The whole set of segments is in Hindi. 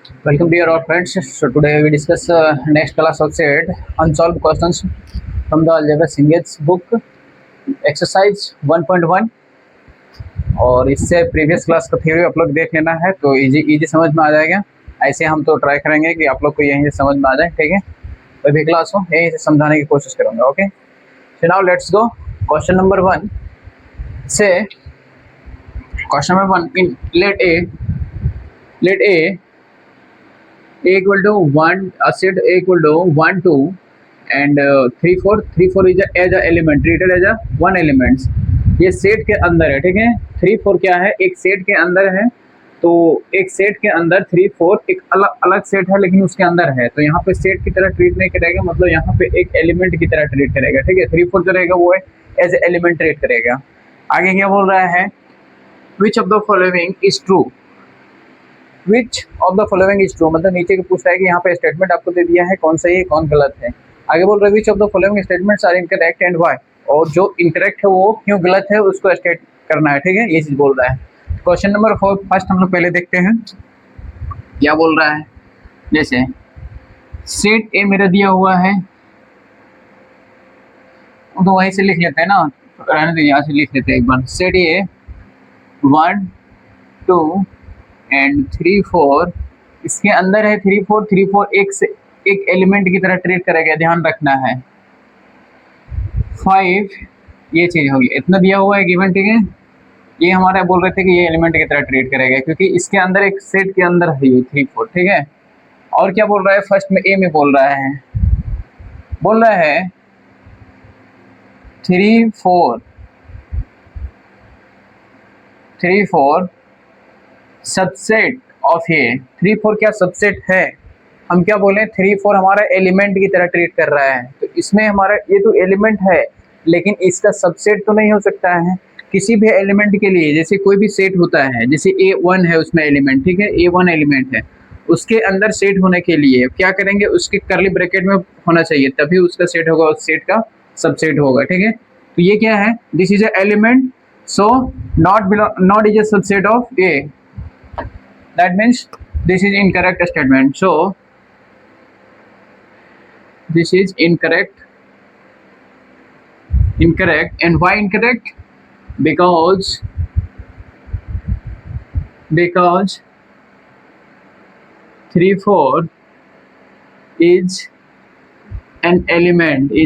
Welcome dear all friends. So today we discuss next class of set unsolved questions from the algebra Singet's book exercise 1.1 और इससे प्रीवियस क्लास का थ्योरी आप लोग देख लेना है तो इजी समझ में आ जाएगा। ऐसे हम तो ट्राई करेंगे कि आप लोग को यहीं से समझ में आ जाए, ठीक है। कोई भी क्लास हो यहीं से समझाने की कोशिश करूँगा। Okay, so now let's go question number 1 से question number 1 in let a equal to 1 set a equal to 1 2 and 3 4 is as a element treated as a one elements। ये सेट के अंदर है, ठीक है। 3 4 क्या है, एक सेट के अंदर है, तो एक सेट के अंदर 3 4 एक अलग अलग सेट है लेकिन उसके अंदर है, तो यहाँ पे सेट की तरह ट्रीट नहीं करेगा, मतलब यहाँ पे एक एलिमेंट की तरह ट्रीट करेगा, ठीक है। 3 4 जो रहेगा वो एज ए एलिमेंट ट्रीट करेगा। आगे क्या बोल रहा है, which of the following is true. Which of the following is true मतलब नीचे के पूछ रहा है कि यहाँ पे स्टेटमेंट आपको दे दिया है, कौन सही है कौन गलत है। आगे बोल रहा है which of the following statements are incorrect and why, और जो इनकरेक्ट है वो क्यों गलत है उसको स्टेट करना है, ठीक है। ये चीज बोल रहा है। क्वेश्चन नंबर 4 फर्स्ट हम लोग पहले देखते हैं क्या बोल रहा है। जैसे सेट ए मेरा दिया हुआ है तो वहीं से लिख लेते हैं ना, रहने दीजिए, यहाँ से लिख लेते हैं एक बार। सेट ए 1 2 एंड 3 4 इसके अंदर है। 3 4 एक से एक एलिमेंट की तरह ट्रीट करेगा, ध्यान रखना है। 5 ये चीज होगी, इतना दिया हुआ है गिवन, ठीक है। ये हमारा बोल रहे थे कि ये एलिमेंट की तरह ट्रीट करेगा क्योंकि इसके अंदर एक सेट के अंदर है ये 3 4, ठीक है। और क्या बोल रहा है, फर्स्ट में ए में बोल रहा है 3 4 सबसेट ऑफ ए। 3 4 क्या सबसेट है, हम क्या बोले 3 4 हमारा एलिमेंट की तरह ट्रीट कर रहा है, तो इसमें हमारा ये तो एलिमेंट है लेकिन इसका सबसेट तो नहीं हो सकता है। किसी भी एलिमेंट के लिए जैसे कोई भी सेट होता है, जैसे A1 है उसमें एलिमेंट, ठीक है, A1 एलिमेंट है, उसके अंदर सेट होने के लिए क्या करेंगे, उसके करली ब्रैकेट में होना चाहिए तभी उसका सेट होगा, उस सेट का सबसेट होगा, ठीक है। तो ये क्या है, this is a element so not is a subset of A, that means this is incorrect statement, so this is incorrect and why incorrect, because 3 4 is an element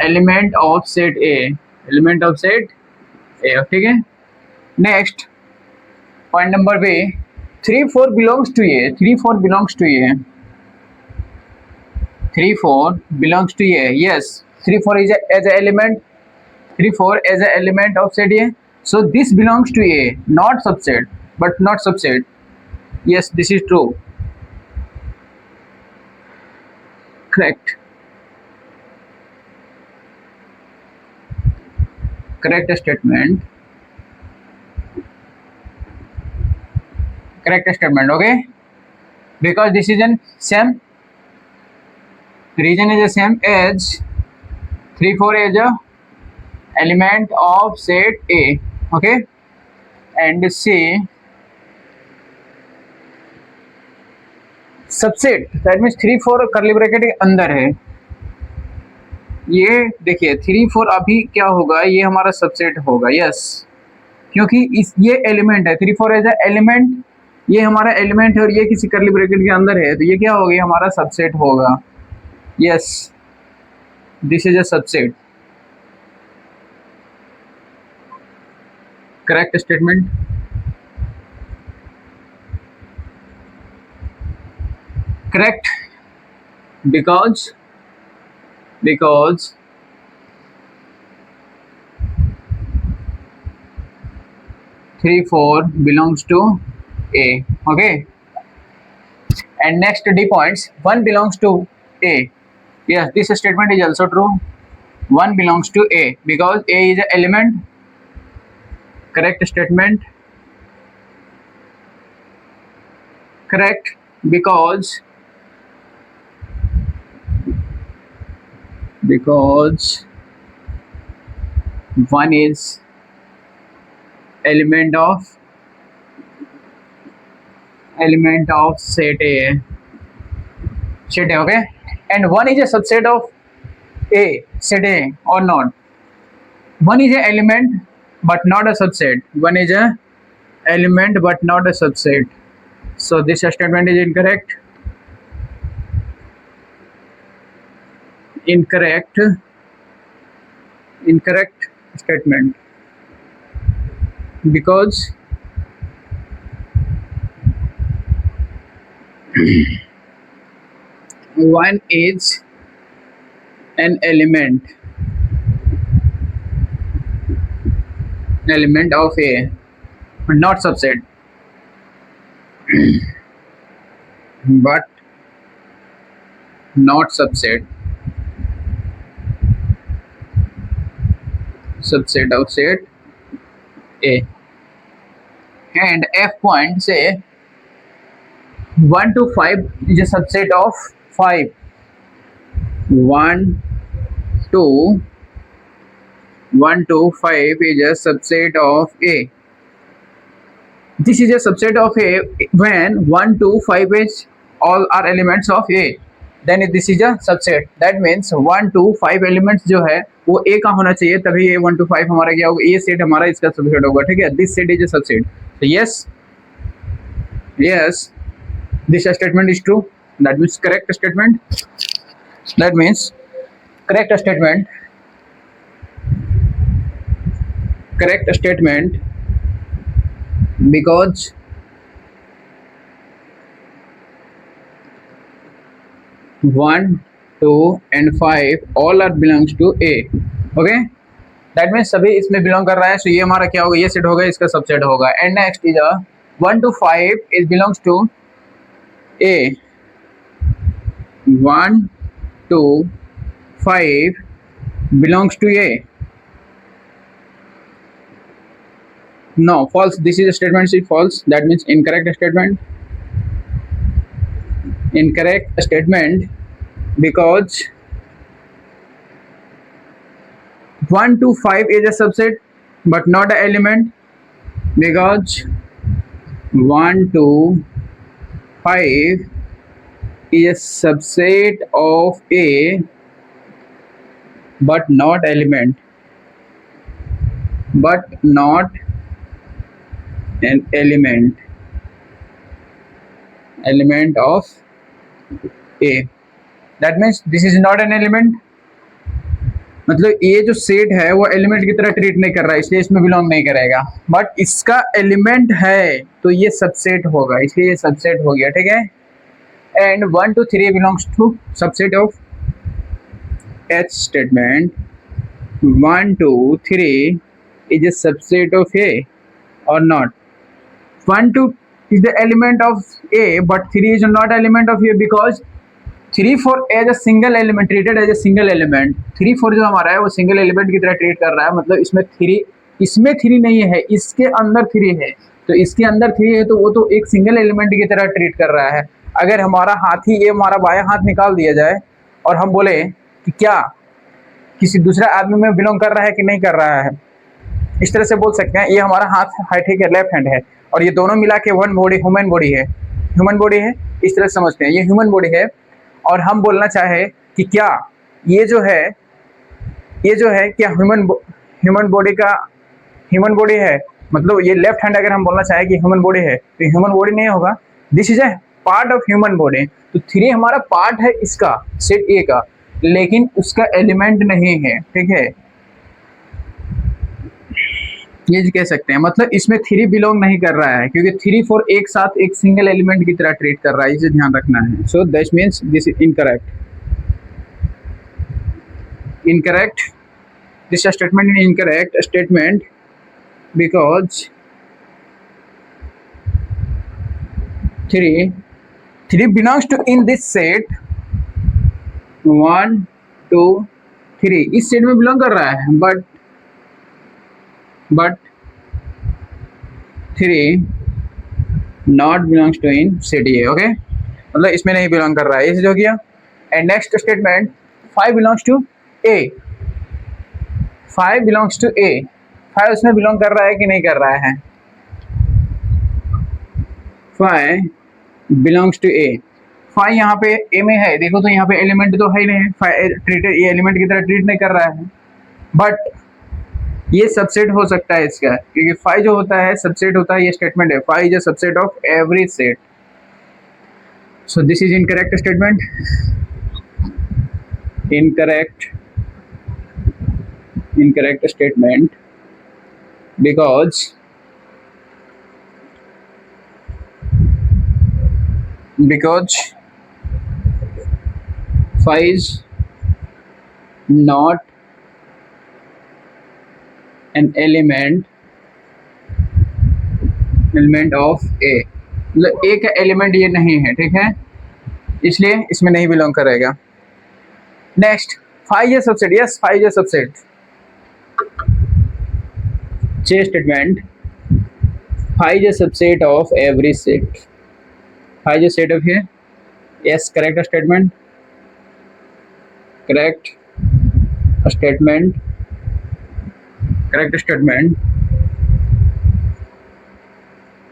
element of set A, ठीक है। Next point number B, 3 4 belongs to A, 3 4 belongs to A, 3 4 belongs to A, yes 3 4 is as a element, 3 4 as a element of set A, so this belongs to A, not subset, but not subset, yes this is true, correct statement, okay, because this is an same region is the same as 3 4 is a element of set A, okay, and C subset, that means 3 4 करली ब्रैकेट के अंदर है। ये देखिए 3 4 अभी क्या होगा, ये हमारा सबसेट होगा, यस, क्योंकि इस ये एलिमेंट है, 3 4 एज ए एलिमेंट, ये हमारा एलिमेंट है और ये किसी करली ब्रैकेट के अंदर है, तो ये क्या होगा, हमारा सबसेट होगा, yes this is a subset, correct statement, correct because 3 4 belongs to A, okay, and next D points, 1 belongs to A, yes this statement is also true, 1 belongs to A because A is an element, correct statement, correct because 1 is element of element of set A. Set A, okay? And one is a subset of A, set A or not. One is a element but not a subset. One is a element but not a subset. So this statement is incorrect. Incorrect statement, because one is an element of A, not subset, but not subset of set A. And F point say 1 to 5 is a subset of 5. 1 to 5 is a subset of A. This is a subset of A when 1 to 5 is all are elements of A. Then this is a subset. That means 1 to 5 elements जो है वो A का होना चाहिए, तभी ये 1 to 5 हमारा क्या होगा, ये सेट हमारा इसका सबसेट होगा, ठीक है. This set is a subset. So yes, this statement is true. That means correct statement. That means correct statement. Correct statement, because one, 2 and 5 all are belongs to A. Okay, that means सभी इसमें बिलोंग कर रहा है. So ये हमारा क्या होगा, ये सेट होगा, इसका सबसेट होगा. And next is 1 to 5 is belongs to A. 1 to 5 belongs to A. No, false. This is a statement is false. That means incorrect statement. Incorrect statement, because 1 to 5 is a subset but not an element, because 1 to 5 is a subset of A but not element, but not an element of A. That means this is not an element. मतलब ये जो सेट है वो एलिमेंट की तरह ट्रीट नहीं कर रहा है, इसलिए इसमें बिलोंग नहीं करेगा. बट इसका एलिमेंट है तो ये सबसेट होगा, इसलिए ये सबसेट हो गया, ठीक है. And 1 to 3 belongs to subset of H statement. 1 to 3 is a subset of A or not. 1 to is the element of A, but 3 is not element of A, because 3 4 as a single element, treated as a single element. 3 4 जो हमारा है वो सिंगल एलिमेंट की तरह ट्रीट कर रहा है. मतलब इसमें 3 नहीं है, इसके अंदर 3 है. तो इसके अंदर 3 है तो वो तो एक सिंगल एलिमेंट की तरह ट्रीट कर रहा है. अगर हमारा हाथ ही ये हमारा बायां हाथ निकाल दिया जाए और हम बोले कि क्या किसी दूसरा आदमी में बिलोंग कर रहा है कि नहीं कर रहा है, इस तरह से बोल सकते हैं. ये हमारा हाथ है, ठीक है, लेफ्ट हैंड है, और ये दोनों मिला के वन बॉडी ह्यूमन बॉडी है. इस तरह समझते हैं, ये ह्यूमन बॉडी है. और हम बोलना चाहे कि क्या ये जो है क्या ह्यूमन बॉडी है, मतलब ये लेफ्ट हैंड अगर हम बोलना चाहे कि ह्यूमन बॉडी है तो ह्यूमन बॉडी नहीं होगा. This is a part of human body. तो 3 हमारा पार्ट है इसका, सेट ए का, लेकिन उसका एलिमेंट नहीं है, ठीक है. ये कह सकते हैं, मतलब इसमें 3 बिलोंग नहीं कर रहा है, क्योंकि 3 4 एक साथ एक सिंगल एलिमेंट की तरह ट्रीट कर रहा है, इसे ध्यान रखना है. So that means this is incorrect. This statement is incorrect statement, because 3 belongs to in this set. 1 2 3 इस सेट में बिलोंग कर रहा है, but 3 not belongs to in set A. Okay, मतलब इसमें नहीं बिलोंग कर रहा है, इसे जो किया. And next statement 5 belongs to A. 5 belongs to A. 5 उसमें बिलोंग कर रहा है कि नहीं कर रहा है. 5 बिलोंग्स टू ए। फाइव यहाँ पे ए में है, देखो तो यहाँ पे एलिमेंट तो है ही नहीं, ट्रीटेड ये एलिमेंट की तरह ट्रीट नहीं कर रहा है, बट ये सबसेट हो सकता है इसका, क्योंकि फाइव जो होता है सबसेट होता है, ये स्टेटमेंट है, five is a subset of every set. So this is incorrect statement, incorrect statement, because phi is not an element of A, मतलब A का एलिमेंट ये नहीं है, ठीक है, इसलिए इसमें नहीं बिलोंग करेगा। नेक्स्ट, फाइव ये सबसेट, यस फाइव ये subset. J statement, phi is a subset of every set. Phi is a set of here. Yes, correct statement. Correct statement. Correct statement.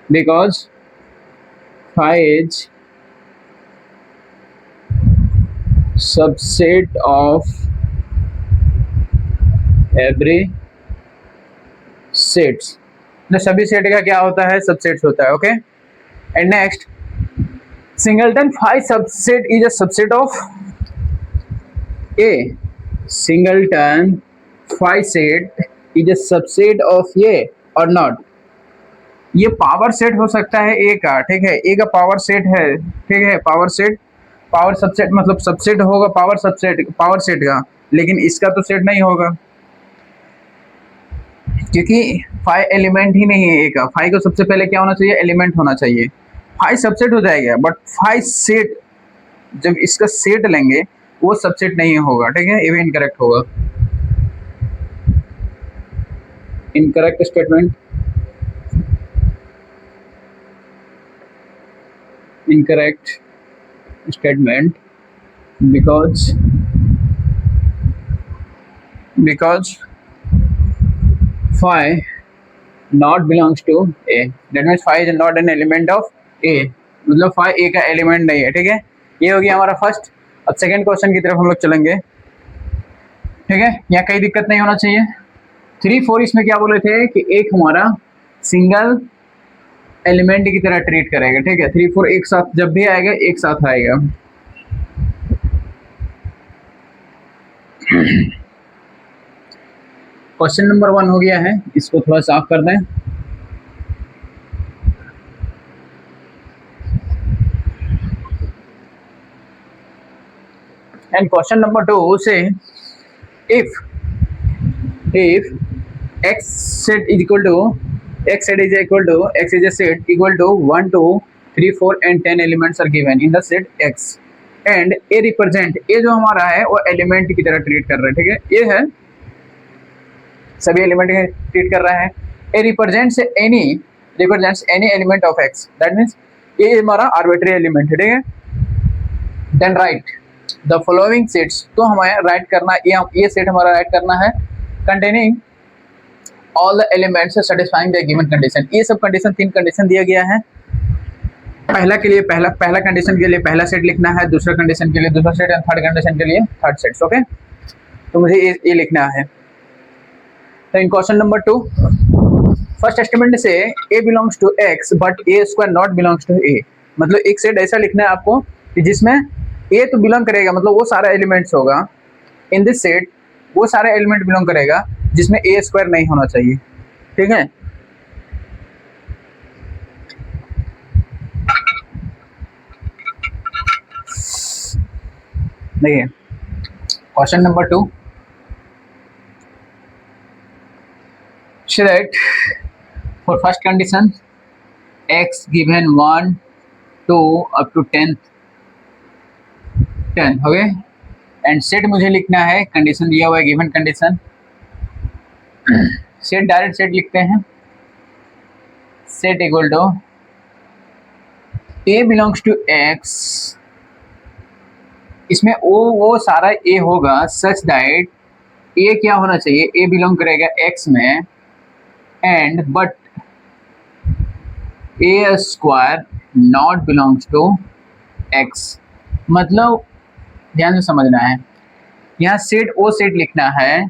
Because phi is subset of every sets, तो सभी सेट का क्या होता है, सबसेट्स होता है, okay. And next, singleton five subset is a subset of A, singleton five set is a subset of A और नॉट। ये पावर सेट हो सकता है ए का, ठीक है, ए का पावर सेट है, ठीक है, पावर सेट, पावर सबसेट मतलब सबसेट होगा पावर सबसेट पावर सेट का, लेकिन इसका तो सेट नहीं होगा, क्योंकि फाइव एलिमेंट ही नहीं है ए का। फाइव को सबसे पहले क्या होना चाहिए, एलिमेंट होना चाहिए। फाइव सबसेट हो जाएगा, बट फाइव सेट जब इसका सेट लेंगे वो सबसेट नहीं होगा, ठीक है, ये भी इनकरेक्ट होगा। Incorrect statement, incorrect statement, because phi not belongs to A, that means phi is not an element of A, मतलब phi A का एलिमेंट नहीं है, ठीक है। ये हो गया हमारा फर्स्ट। अब सेकंड क्वेश्चन की तरफ हम लोग चलेंगे, ठीक है, यहाँ कहीं दिक्कत नहीं होना चाहिए। 3-4 इसमें क्या बोले थे कि एक हमारा सिंगल एलिमेंट की तरह ट्रीट करेगा, ठीक है, 3-4 एक साथ जब भी आएगा एक साथ आएगा। क्वेश्चन नंबर 1 हो गया है, इसको थोड़ा साफ कर दें। एंड क्वेश्चन नंबर 2 से, if x set is equal to x set is equal to x is a set equal to 1 2 3 4 and 10 elements are given in the set x and a represent, ये जो हमारा है वो एलिमेंट की तरह ट्रीट कर रहा है, ठीक है, ये है सभी एलिमेंट ट्रीट कर रहा है। A represents any element of x, that means ये हमारा आर्बिट्री एलिमेंट है, ठीक है। Then write the following sets, तो हमें राइट करना, ये सेट हमारा राइट करना है containing all the elements satisfying the given condition. ये सब कंडीशन, 3 कंडीशन दिया गया है। पहला के लिए पहला कंडीशन के लिए पहला सेट लिखना है, दूसरा कंडीशन के लिए दूसरा सेट, एंड थर्ड कंडीशन के लिए थर्ड सेट, ओके। तो मुझे ये लिखना है। तो in question number 2, first statement से a belongs to x but a square not belongs to a, मतलब एक सेट ऐसा लिखना है आपको कि जिसमें a तो बिलोंग करेगा, मतलब वो सारा एलिमेंट्स होगा इन दिस सेट, वो सारे एलिमेंट बिलोंग करेगा जिसमें a स्क्वायर नहीं होना चाहिए, ठीक है। देखिए question number 2, that for first condition x given 1 2 up to 10 okay, and set मुझे लिखना है, कंडीशन दिया हुआ है given condition, set direct set लिखते हैं, set equal to a belongs to x, इसमें वो सारा a होगा सच दैट a क्या होना चाहिए, a बिलोंग करेगा x में, and but a square not belongs to x. मतलब ध्यान से समझना है, यहाँ सेट ओ सेट लिखना है,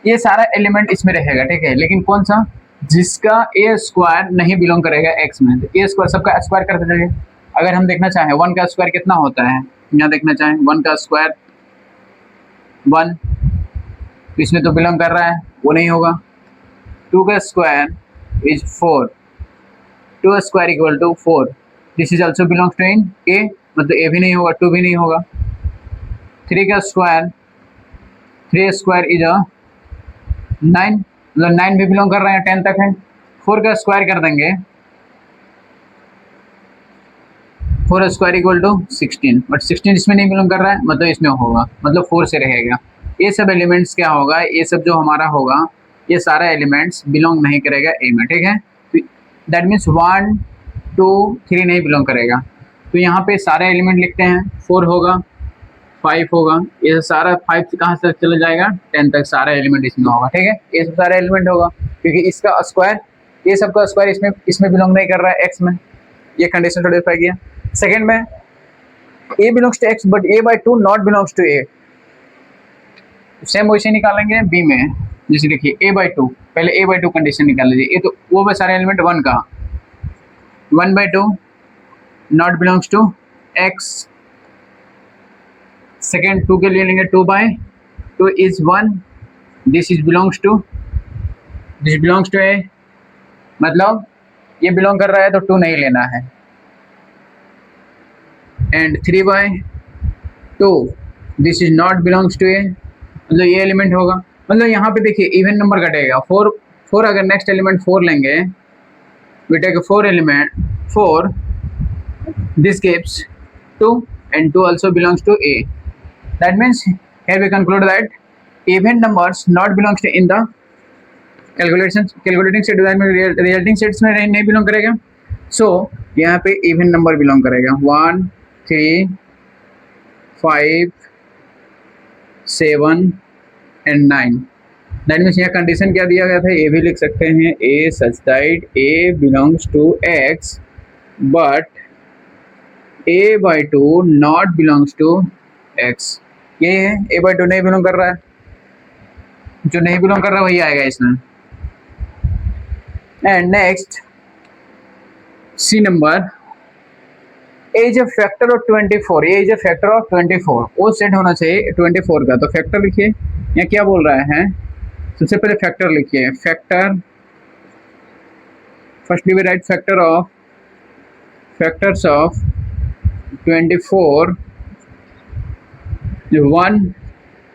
ये सारा एलिमेंट इसमें रहेगा, ठीक है, लेकिन कौन सा, जिसका ए स्क्वायर नहीं बिलोंग करेगा एक्स में, तो ए स्क्वायर सबका स्क्वायर करते जाइए। अगर हम देखना चाहें 1 का स्क्वायर कितना होता है, यहाँ देखना चाहें 1 का स्क्वायर 1, तो इसमें तो बिलोंग कर रहा है, वो नहीं होगा। 2 का square is 4, 2 square equal to 4, this is also belongs to in A, मतलब ए भी नहीं होगा, 2 भी नहीं होगा। 3 का स्क्वायर, 3 स्क्वायर इज 9, मतलब 9 भी बिलोंग कर रहे हैं, 10 तक है। 4 का स्क्वायर कर देंगे, 4 स्क्वायर इक्वल टू 16, बट 16 इसमें नहीं बिलोंग कर रहा है, मतलब इसमें होगा, मतलब 4 से रहेगा। ये सब एलिमेंट्स क्या होगा, ये सब जो हमारा होगा, ये सारा एलिमेंट्स बिलोंग नहीं करेगा ए में, ठीक है। दैट मीन्स 1 2 3 नहीं बिलोंग करेगा। तो यहाँ पे सारे एलिमेंट लिखते हैं, 4 होगा, 5 होगा, ये सारा 5 कहाँ से चला जाएगा, 10 तक सारा एलिमेंट इसमें होगा, ठीक है। ये सब सारा एलिमेंट होगा, क्योंकि इसका स्क्वायर, ये सब का स्क्वायर इसमें बिलोंग नहीं कर रहा है एक्स में, ये कंडीशन सेटिस्फाई किया। सेकेंड में A belongs to X but A by 2 not belongs to A, same वैसे निकालेंगे बी में, जैसे देखिए ए बाई 2, पहले ए बाई 2 कंडीशन निकाल लीजिए, ये तो वो में सारे एलिमेंट 1 का, 1 by 2 not belongs to X. Second 2 के लिए लेंगे 2 by 2 is 1, this is belongs to A, मतलब ये बिलोंग कर रहा है तो 2 नहीं लेना है। And 3 by 2 this is not belongs to A, मतलब ये एलिमेंट होगा। मतलब यहाँ पे देखिए इवन नंबर कटेगा, 4 अगर नेक्स्ट एलिमेंट 4 लेंगे, we take a 4 element 4, this gives 2 and 2 also belongs to A. That means here we conclude that even numbers not belongs to in the calculating set, that means resulting sets में नहीं belong करेगा। So यहाँ पे even number belong करेगा, 1 3 5 7 and 9। दैट मीन्स यहाँ कंडीशन क्या दिया गया था, ए भी लिख सकते हैं, A such that A belongs to X but A by 2 not belongs to X. ये है ए बाई 2 नहीं बिलोंग कर रहा है, जो नहीं बिलोंग कर रहा है वही आएगा इसमें। And next c number, a is a factor of 24, a is a factor of 24, वो सेट होना चाहिए 24 का, तो फैक्टर लिखिए। यहाँ क्या बोल रहा है, सबसे पहले फैक्टर लिखिए, factor firstly we write factors of 24, 1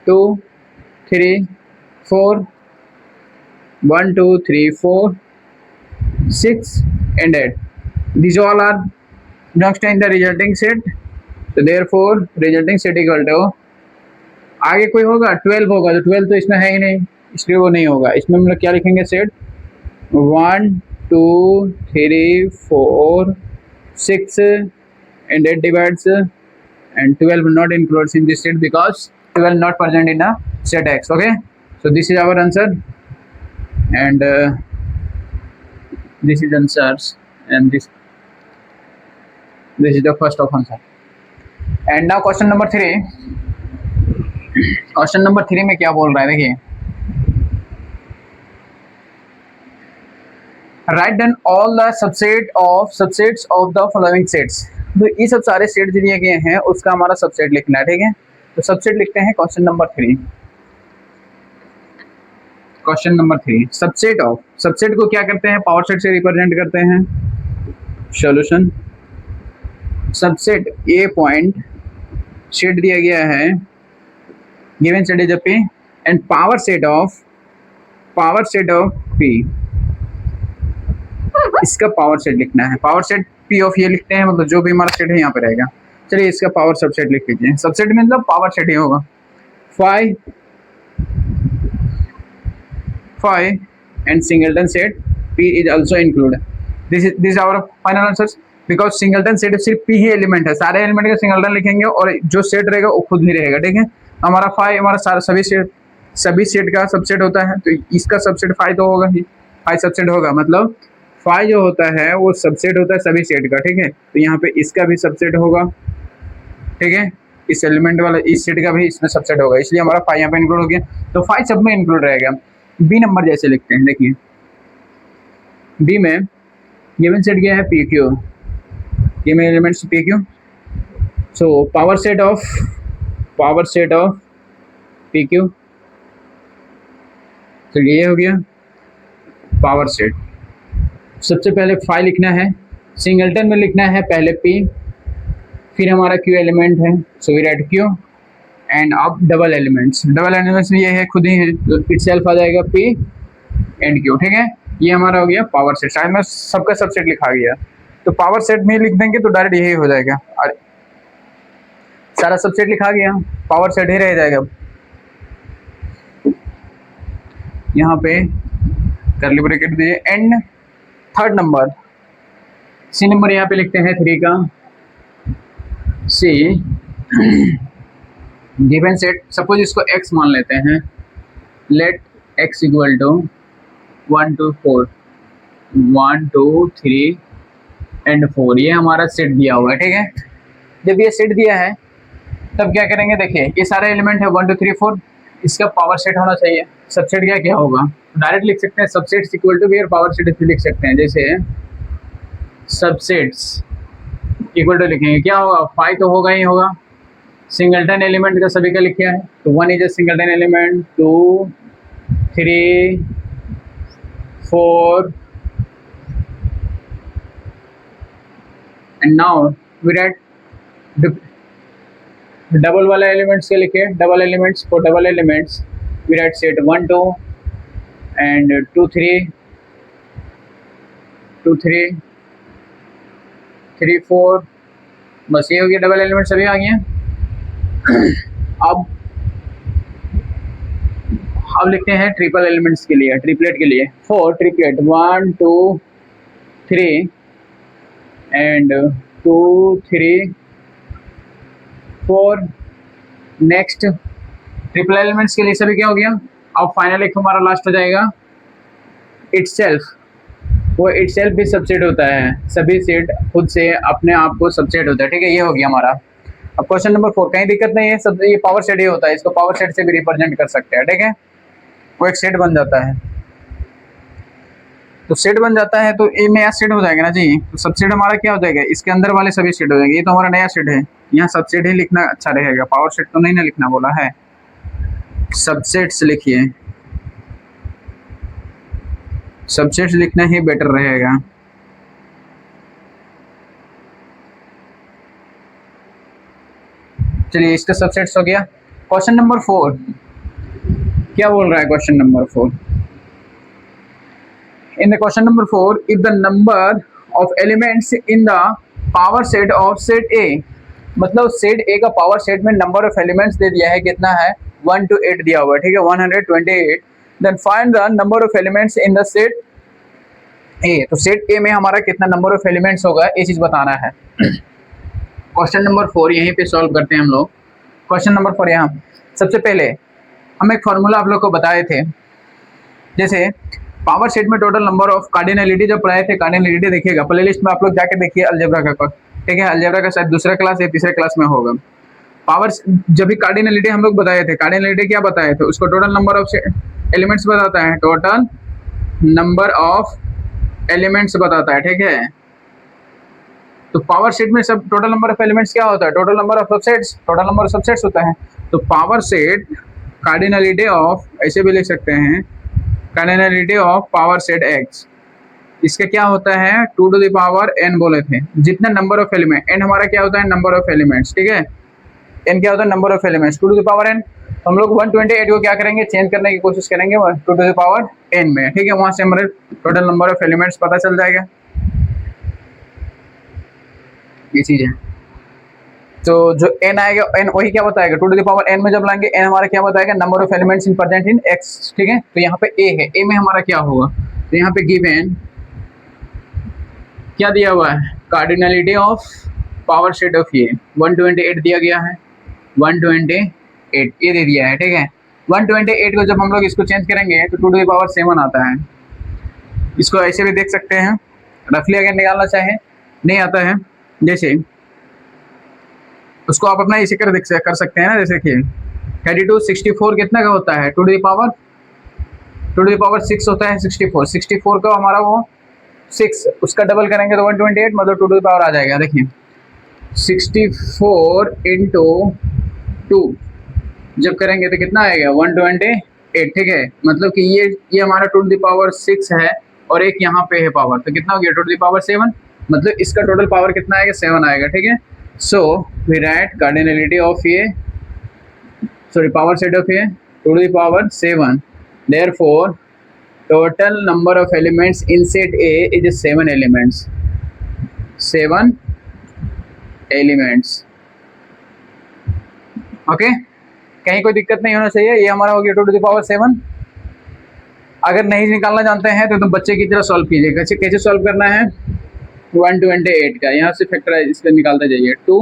2 3 4, 1 2 3 4 6 and 8, these all are belongs to in the resulting set, so therefore resulting set equal to, आगे कोई होगा 12 होगा, तो 12 तो इसमें है ही नहीं, इसलिए वो नहीं होगा। इसमें हम लोग क्या लिखेंगे, set 1 2 3 4 6 and 8 divides and 12 not included in this set because 12 not present in a set X. Okay, so this is our answer and this is answers and this is the first of answer. And now question number 3, question number 3 में क्या बोल रहा है, देखिए, write then all the subsets of the following sets. तो ये सब सारे सेट जो दिए गए हैं उसका हमारा सबसेट लिखना है, ठीक है। तो सबसेट लिखते हैं question number 3। Question number 3, subset को क्या करते हैं, पावर सेट से रिप्रेजेंट करते हैं। Solution, subset A point set दिया गया है, given set is a P and power set of P, इसका पावर सेट लिखना है। पावर सेट P ऑफ ये लिखते हैं, मतलब जो भी हमारा सेट है यहाँ पे रहेगा। चलिए इसका पावर सबसेट लिख लीजिए, सबसेट मतलब पावर सेट ही होगा। 5 and singleton set P is also included. This is our final answers because singleton set सिर्फ P ही एलिमेंट है, सारे एलिमेंट का सिंगलटन लिखेंगे और जो सेट रहेगा वो खुद ही रहेगा, ठीक है। हमारा 5 हमारा सारा सभी सेट का सबसेट होता है, तो इसका सबसेट 5 तो होगा ही, 5 सबसेट होगा, मतलब फाइव जो होता है वो सबसेट होता है सभी सेट का, ठीक है। तो यहाँ पे इसका भी सबसेट होगा, ठीक है, इस एलिमेंट वाला इस सेट का भी इसमें सबसेट होगा, इसलिए हमारा फाइव यहाँ पे इंक्लूड हो गया। तो फाइव सब में इंक्लूड रहेगा। बी नंबर जैसे लिखते हैं, देखिए बी में गिवन सेट क्या है, P Q, given elements P Q. So power set of P Q, तो ये हो गया पावर सेट। सबसे पहले फाइव लिखना है, सिंगलटन में लिखना है पहले पी, फिर हमारा क्यू एलिमेंट है, so we write q and अब डबल एलिमेंट्स में ये है खुद ही है, तो इटसेल्फ आ जाएगा पी एंड क्यू, ठीक है। ये हमारा हो गया पावर सेट। शायद मैं सबका सबसेट लिखा गया, तो पावर सेट में लिख देंगे तो डायरेक्ट यही हो जाएगा, और सारा सबसेट लिखा गया, पावर सेट ही रह जाएगा। यहाँ पे कर्ली ब्रैकेट दिए and third number c number यहाँ पे लिखते हैं 3 का, सी गिवन सेट, सपोज इसको x मान लेते हैं, let x equal to 1 2 4 1 2 3 and 4, ये हमारा सेट दिया हुआ है, ठीक है। जब ये सेट दिया है तब क्या करेंगे, देखिए ये सारे एलिमेंट है 1 2 3 4, इसका पावर सेट होना चाहिए। सबसेट क्या होगा, डायरेक्ट लिख सकते हैं सबसेट्स इक्वल टू फिर पावर सेट लिख सकते हैं, जैसे सबसेट्स इक्वल टू लिखेंगे, क्या होगा, 5 तो होगा ही होगा, सिंगलटन एलिमेंट का सभी का लिखा है, तो 1 is a singleton element, 2 3 4 and now we write double वाला एलिमेंट्स के लिखे, double elements for double elements we write set 1 2 and 2 3 2 3 3 4, बस ये हो गया, डबल एलिमेंट सभी आ गए। अब लिखते हैं ट्रिपल एलिमेंट्स के लिए, ट्रिपलेट के लिए, 4 triplet 1 2 3 and 2 3 4। Next triple elements के लिए सभी क्या हो गया। अब फाइनल एक हमारा लास्ट हो जाएगा इटसेल्फ, वो इटसेल्फ भी सबसेट होता है, सभी सेट खुद से अपने आप को सबसेट होता है, ठीक है। ये हो गया हमारा। अब क्वेश्चन नंबर 4, कहीं दिक्कत नहीं है, सब ये पावर सेट ही होता है, इसको पावर सेट से भी रिप्रेजेंट कर सकते हैं, ठीक है। वो एक सेट बन जाता है, तो सेट बन जाता है तो ये नया सेट हो जाएगा ना जी। तो सबसेट हमारा क्या हो जाएगा, इसके अंदर वाले सभी सेट हो जाएंगे, ये तो हमारा नया सेट है, यहाँ सबसेट ही लिखना अच्छा रहेगा, पावर सेट तो नहीं ना लिखना बोला है, सबसेट्स लिखिए, सबसेट्स लिखना ही बेटर रहेगा। चलिए इसका सबसेट्स हो गया। क्वेश्चन नंबर 4 क्या बोल रहा है, question number 4, in the question number 4 if the number of elements in the power set of set A, मतलब सेट A का पावर सेट में नंबर ऑफ एलिमेंट्स दे दिया है, कितना है 1 to 8 दिया हुआ है, ठीक है 128, then find the number of elements in the set A। तो सेट A में हमारा कितना नंबर ऑफ एलिमेंट्स होगा ये चीज बताना है। क्वेश्चन नंबर 4 यहीं पे सॉल्व करते हैं हम लोग। क्वेश्चन नंबर 4 यहाँ सबसे पहले हम एक फॉर्मूला आप लोग को बताए थे, जैसे पावर सेट में टोटल नंबर ऑफ कार्डिनलिटी जब पढ़ाए थे, कार्डिनलिटी देखिएगा प्लेलिस्ट में आप लोग जाके देखिए अलजेब्रा का, ठीक है। अलजेब्रा का शायद दूसरा क्लास या तीसरे क्लास में होगा। पावर जब भी कार्डिनलिटी हम लोग बताए थे, कार्डिनलिटी क्या बताए थे, उसको टोटल नंबर ऑफ एलिमेंट्स बताता है, टोटल नंबर ऑफ एलिमेंट्स बताता है, ठीक है। तो पावर सेट में सब टोटल नंबर ऑफ एलिमेंट्स क्या होता है, total number of subsets, total number of subsets होता है। तो पावर सेट कार्डिनलिटी ऑफ, ऐसे भी लिख सकते हैं, cardinality of power set x, इसका क्या होता है 2 to the power n बोले थे, जितना नंबर ऑफ एलिमेंट, n हमारा क्या होता है नंबर ऑफ एलिमेंट्स, ठीक है, n क्या होता है number of elements 2 to the power n। हम लोग 128 को क्या करेंगे, चेंज करने की कोशिश करेंगे 2 to the power n में, ठीक है। वहां से हमारे टोटल नंबर ऑफ एलिमेंट्स पता चल जाएगा, ये चीज है। तो जो n आएगा, n वही क्या बताएगा 2 to the power n में जब लाएंगे n हमारा क्या बताएगा number of elements in present in x, ठीक है। तो यहाँ पे a है, a में हमारा क्या होगा, तो यहाँ पे गिवन क्या दिया हुआ है, cardinality of power set of ये 128 दिया गया है, 128 ये दे दिया है, ठीक है। 128 को जब हम लोग इसको चेंज करेंगे तो 2 to the power 7 आता है। इसको ऐसे भी देख सकते हैं रफली अगर निकालना चाहें नहीं आता है, जैसे उसको आप अपना इसी कर सकते हैं ना, जैसे कि 32 64 कितना का होता है, टू द पावर 6 होता है 64, 64 का हमारा वो 6, उसका डबल करेंगे तो 128, मतलब टू द पावर आ जाएगा। देखिए 64 इंटू 2 जब करेंगे तो कितना आएगा 128, ठीक है। मतलब कि ये हमारा टू द पावर 6 है और एक यहाँ पे है पावर, तो कितना हो गया टू द पावर 7, मतलब इसका टोटल पावर कितना आएगा 7 आएगा, ठीक है। So we write cardinality of ये, सॉरी पावर सेट ऑफ ये to the power 7, therefore total number of elements in set A is 7 elements, 7 elements, okay. कहीं कोई दिक्कत नहीं होना चाहिए। ये हमारा हो गया टू द पावर 7। अगर नहीं निकालना जानते हैं तो तुम बच्चे की तरह सॉल्व कीजिए। कैसे सॉल्व करना है, 128 का यहाँ से फैक्टर इसका निकालते जाइए, 2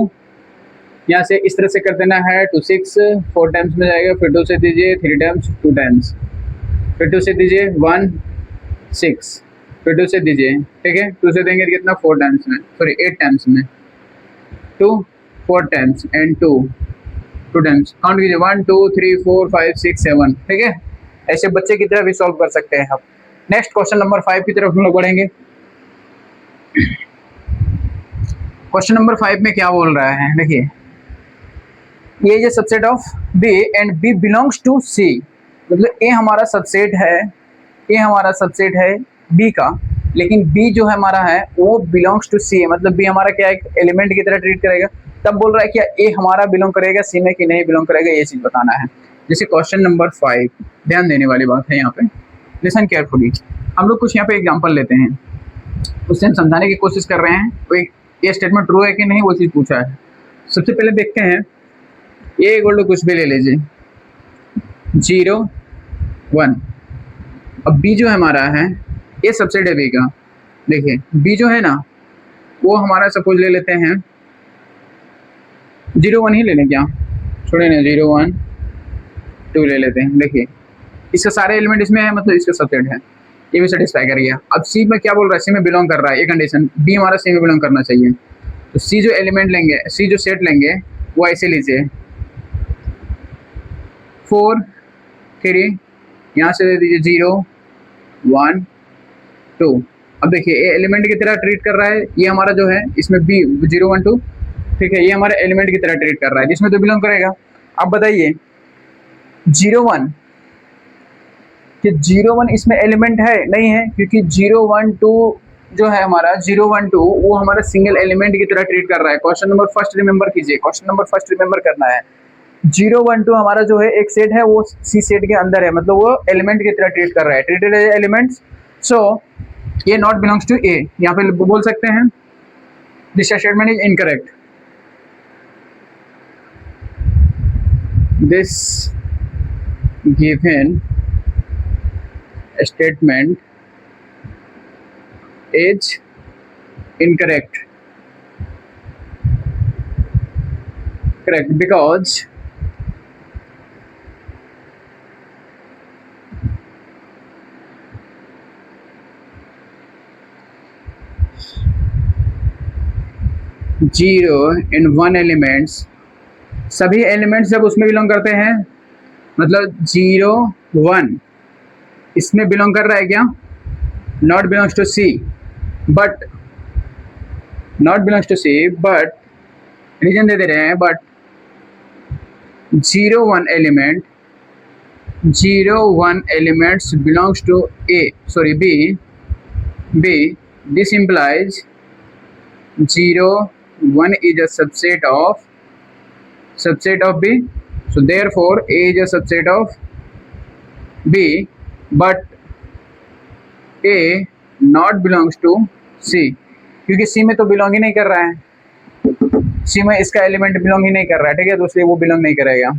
यहाँ से इस तरह से कर देना है, 2 6 4 टाइम्स में जाएगा, फिर 2 से दीजिए 3 टाइम्स 2 टाइम्स, फिर 2 से दीजिए 1 6, फिर 2 से दीजिए, ठीक है। 2 से देंगे कितना 4 टाइम्स में, सॉरी 8 टाइम्स में, 2 4 टाइम्स एंड 2 टाइम्स, काउंट कीजिए 1 2 3 4 5 6 7, ठीक है। ऐसे बच्चे की तरह भी सॉल्व कर सकते हैं आप। नेक्स्ट क्वेश्चन नंबर 5 की तरफ हम लोग बढ़ेंगे। क्वेश्चन नंबर 5 में क्या बोल रहा है, देखिए ये जो subset of B and B belongs to C, मतलब ए हमारा सबसेट है, ए हमारा सबसेट है बी का, लेकिन बी जो है हमारा है वो बिलोंग्स टू सी है, मतलब बी हमारा क्या एक एलिमेंट की तरह ट्रीट करेगा। तब बोल रहा है क्या ए हमारा बिलोंग करेगा सी में कि नहीं बिलोंग करेगा, ये चीज बताना है। जैसे क्वेश्चन नंबर 5, ध्यान देने वाली बात है यहाँ पे, लिसन केयरफुली। हम लोग कुछ यहाँ पे एग्जाम्पल लेते हैं, उससे हम समझाने की कोशिश कर रहे हैं कोई ये स्टेटमेंट ट्रू है कि नहीं, वो चीज़ पूछा है। सबसे पहले देखते हैं, ए इक्वल टू कुछ भी ले लीजिए 0 1। अब बी जो हमारा है ये सबसेट है बी का, देखिए बी जो है ना वो हमारा सपोज ले लेते हैं 0 1 ही ले लें, क्या छोड़े ना 0 1 2 ले लेते हैं। देखिए इसके सारे एलिमेंट इसमें है, मतलब इसका सबसेट है, ये भी सेटिस्फाई कर गया। अब सी में क्या बोल रहा है, सी में बिलोंग कर रहा है, ये कंडीशन बी हमारा सी में बिलोंग करना चाहिए। तो सी जो एलिमेंट लेंगे, सी जो सेट लेंगे वो ऐसे लीजिए 4 3, यहाँ से दे दीजिए 0 1 2। अब देखिए ये एलिमेंट की तरह ट्रीट कर रहा है, ये हमारा जो है इसमें बी 0 1 2, ठीक है, ये हमारे एलिमेंट की तरह ट्रीट कर रहा है जिसमें तो बिलोंग करेगा। अब बताइए 0 1 कि 0 1 इसमें एलिमेंट है नहीं है, क्योंकि 0 1 2 जो है हमारा 0 1 2 वो हमारा सिंगल एलिमेंट की तरह ट्रीट कर रहा है। क्वेश्चन नंबर फर्स्ट रिमेंबर कीजिए, क्वेश्चन नंबर फर्स्ट रिमेंबर करना है। 0 1 2 हमारा जो है एक सेट है, वो सी सेट के अंदर है, मतलब वो एलिमेंट की तरह ट्रीट कर रहा है, ट्रीटेड एज एलिमेंट्स। सो ये नॉट बिलोंग्स टू ए, यहाँ पे बोल सकते हैं this statement is incorrect, this given statement is incorrect, correct, because zero in 1 elements, सभी एलिमेंट्स जब उसमें बिलोंग करते हैं, मतलब 0 1 इसमें बिलोंग कर रहा है क्या, not belongs to C, but not belongs to C, but reason दे रहे हैं, but 0 1 element 0 1 elements belongs to A, sorry B, this implies 0 1 is a subset of B, so therefore A is a subset of B, but A not belongs to C, क्योंकि C में तो बिलोंग ही नहीं कर रहा है, C में इसका एलिमेंट बिलोंग ही नहीं कर रहा है, ठीक है, तो इसलिए वो बिलोंग नहीं करेगा।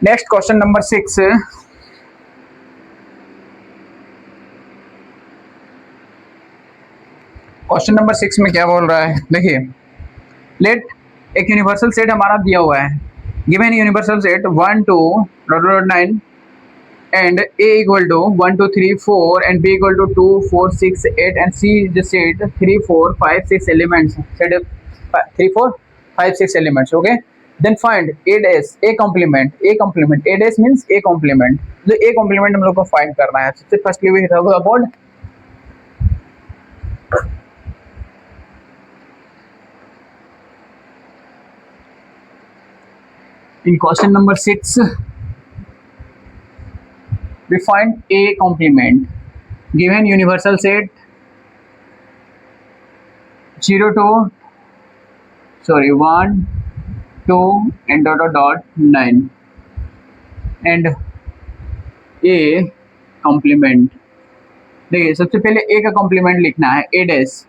Next question number 6, question number 6 में क्या बोल रहा है, देखिए लेट एक यूनिवर्सल सेट हमारा दिया हुआ है, given universal set 1 2 9 and A equal to 1 2 3 4 and B equal to 2 4 6 8 and C just said 3 4 5 6 elements, said 3 4 5 6 elements. Okay, then find A dash A complement A dash means A complement. तो A complement हम लोग को फाइंड करना है. सबसे firstly we talk about in question number 6 we find A complement given universal set 1 2 and dot 9 and A complement. देखिए सबसे पहले A का कॉम्प्लीमेंट लिखना है. A डैश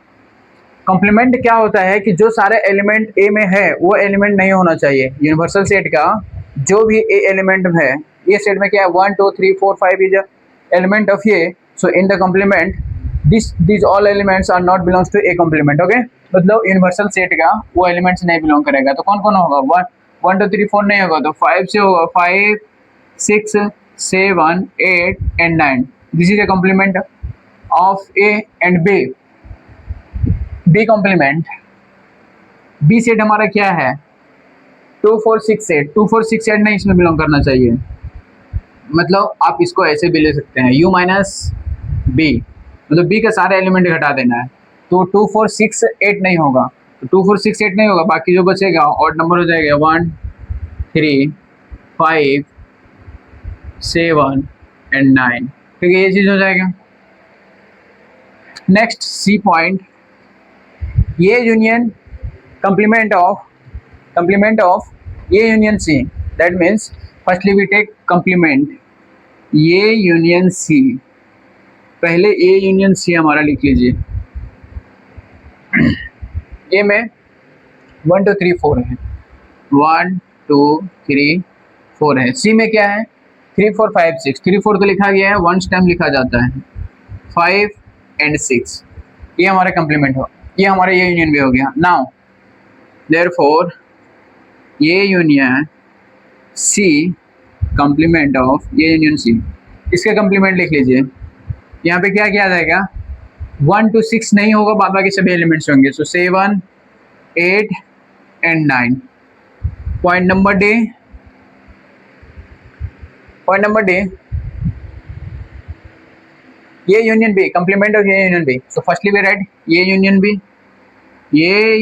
कॉम्प्लीमेंट क्या होता है कि जो सारे एलिमेंट A में है वो एलिमेंट नहीं होना चाहिए. यूनिवर्सल सेट का जो भी A एलिमेंट है, ये सेट में क्या है 1 2 3 4 5 is element of A. So in the complement this all elements are not belongs to A complement. Okay, मतलब यूनिवर्सल सेट का वो एलिमेंट्स नहीं बिलोंग करेगा. तो कौन कौन होगा? 1 2 3 4 नहीं होगा तो 5 से होगा. 5 6 7 8 and 9. This is a complement of A and B. B complement B set हमारा क्या है? 2 4 6 8. 2 4 6 8 नहीं इसमें बिलोंग करना चाहिए. मतलब आप इसको ऐसे भी ले सकते हैं U माइनस B, मतलब B का सारे एलिमेंट घटा देना है. तो 2 4 6 8 नहीं होगा. तो 2 4 6 8 नहीं होगा. बाकी जो बचेगा ऑड नंबर हो जाएगा 1 3 5 7 and 9. ठीक है, ये चीज हो जाएगा. नेक्स्ट C पॉइंट, ये union complement of A union C. That means firstly we take complement A union C. पहले A union C हमारा लिख लीजिए. A में 1 2 3 4 है. 1 2 3 4 है. C में क्या है? 3 4 5 6. 3 4 तो लिखा गया है, 1 टाइम लिखा जाता है. 5 and 6 ये हमारा कंप्लीमेंट हो, ये हमारा ये यूनियन भी हो गया. नाउ देयरफॉर ये यूनियन C कंप्लीमेंट ऑफ ये यूनियन C. इसका कंप्लीमेंट लिख लीजिए. यहाँ पे क्या किया जाएगा? 1 2 6 नहीं होगा, बाबा के सभी एलिमेंट्स होंगे. So 7 8 and 9. Point number D ये यूनियन B कंप्लीमेंट ऑफ ये union B. So firstly we write ये यूनियन B ये